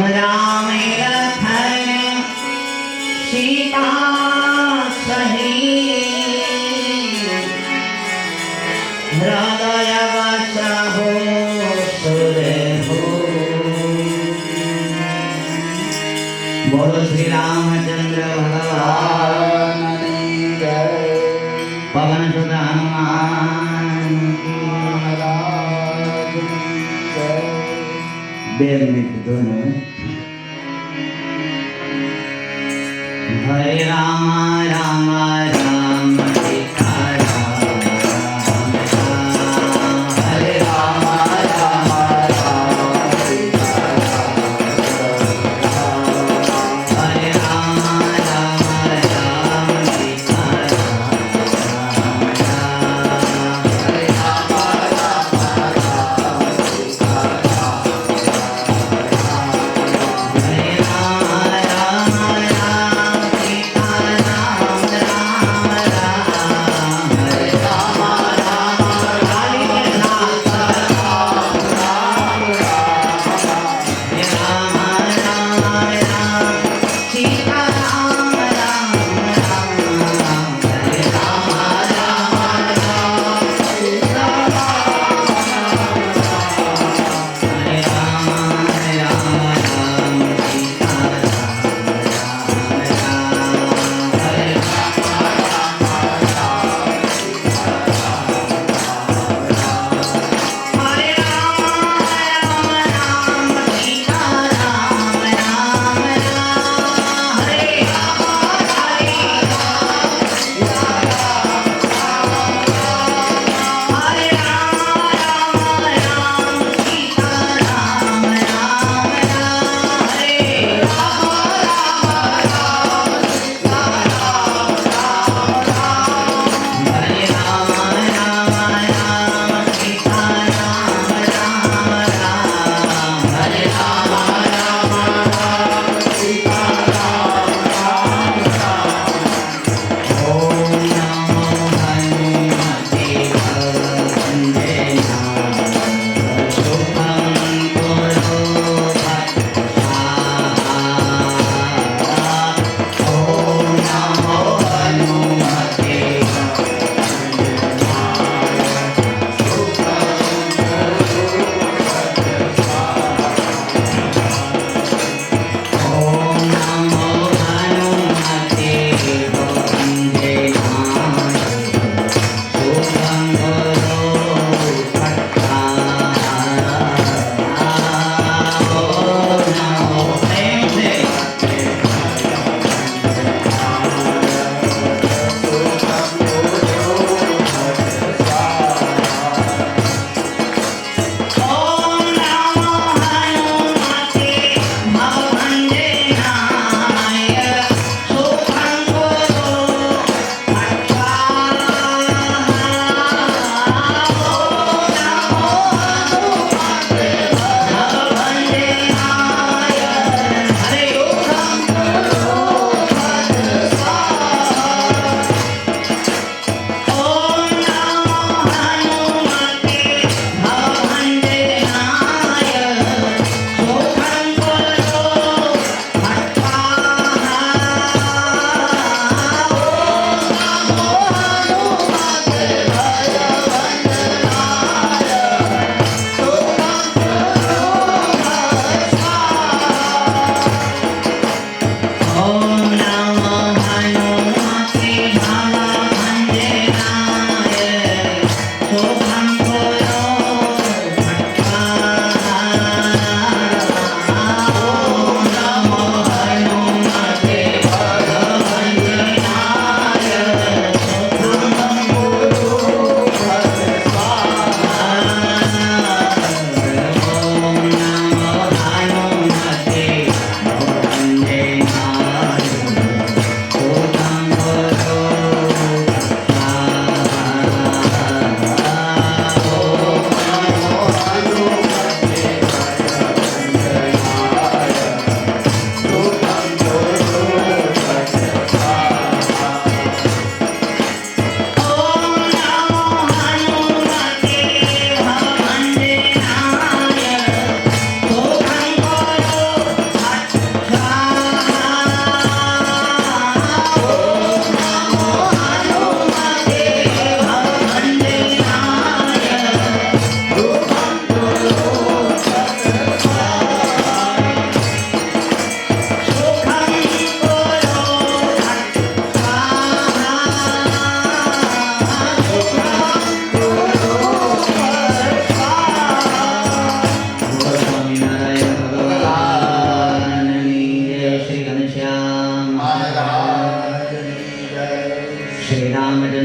राम लखन सीता सही हृदय वसहु सुरहु। बोलो श्री रामचंद्र भगवान की जय। पवन सुत हनुमान महाराज की जय। 2 मिनट दोनों। हरे राम राम राम सीता राम राम राम। हरे राम राम राम सीता राम राम। हरे राम राम राम सीता राम राम। हरे राम राम राम सीता राम। हरे राम राम राम सीता राम राम।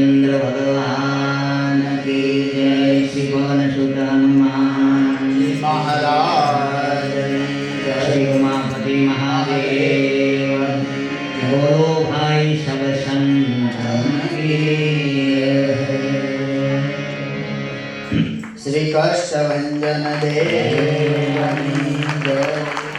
रामचंद्र भगवान की जय। श्री पवन सुत हनुमान महाराज श्री उमापति महादेव बोलो भाई सब संतन की। श्री कष्टभंजन देव जय।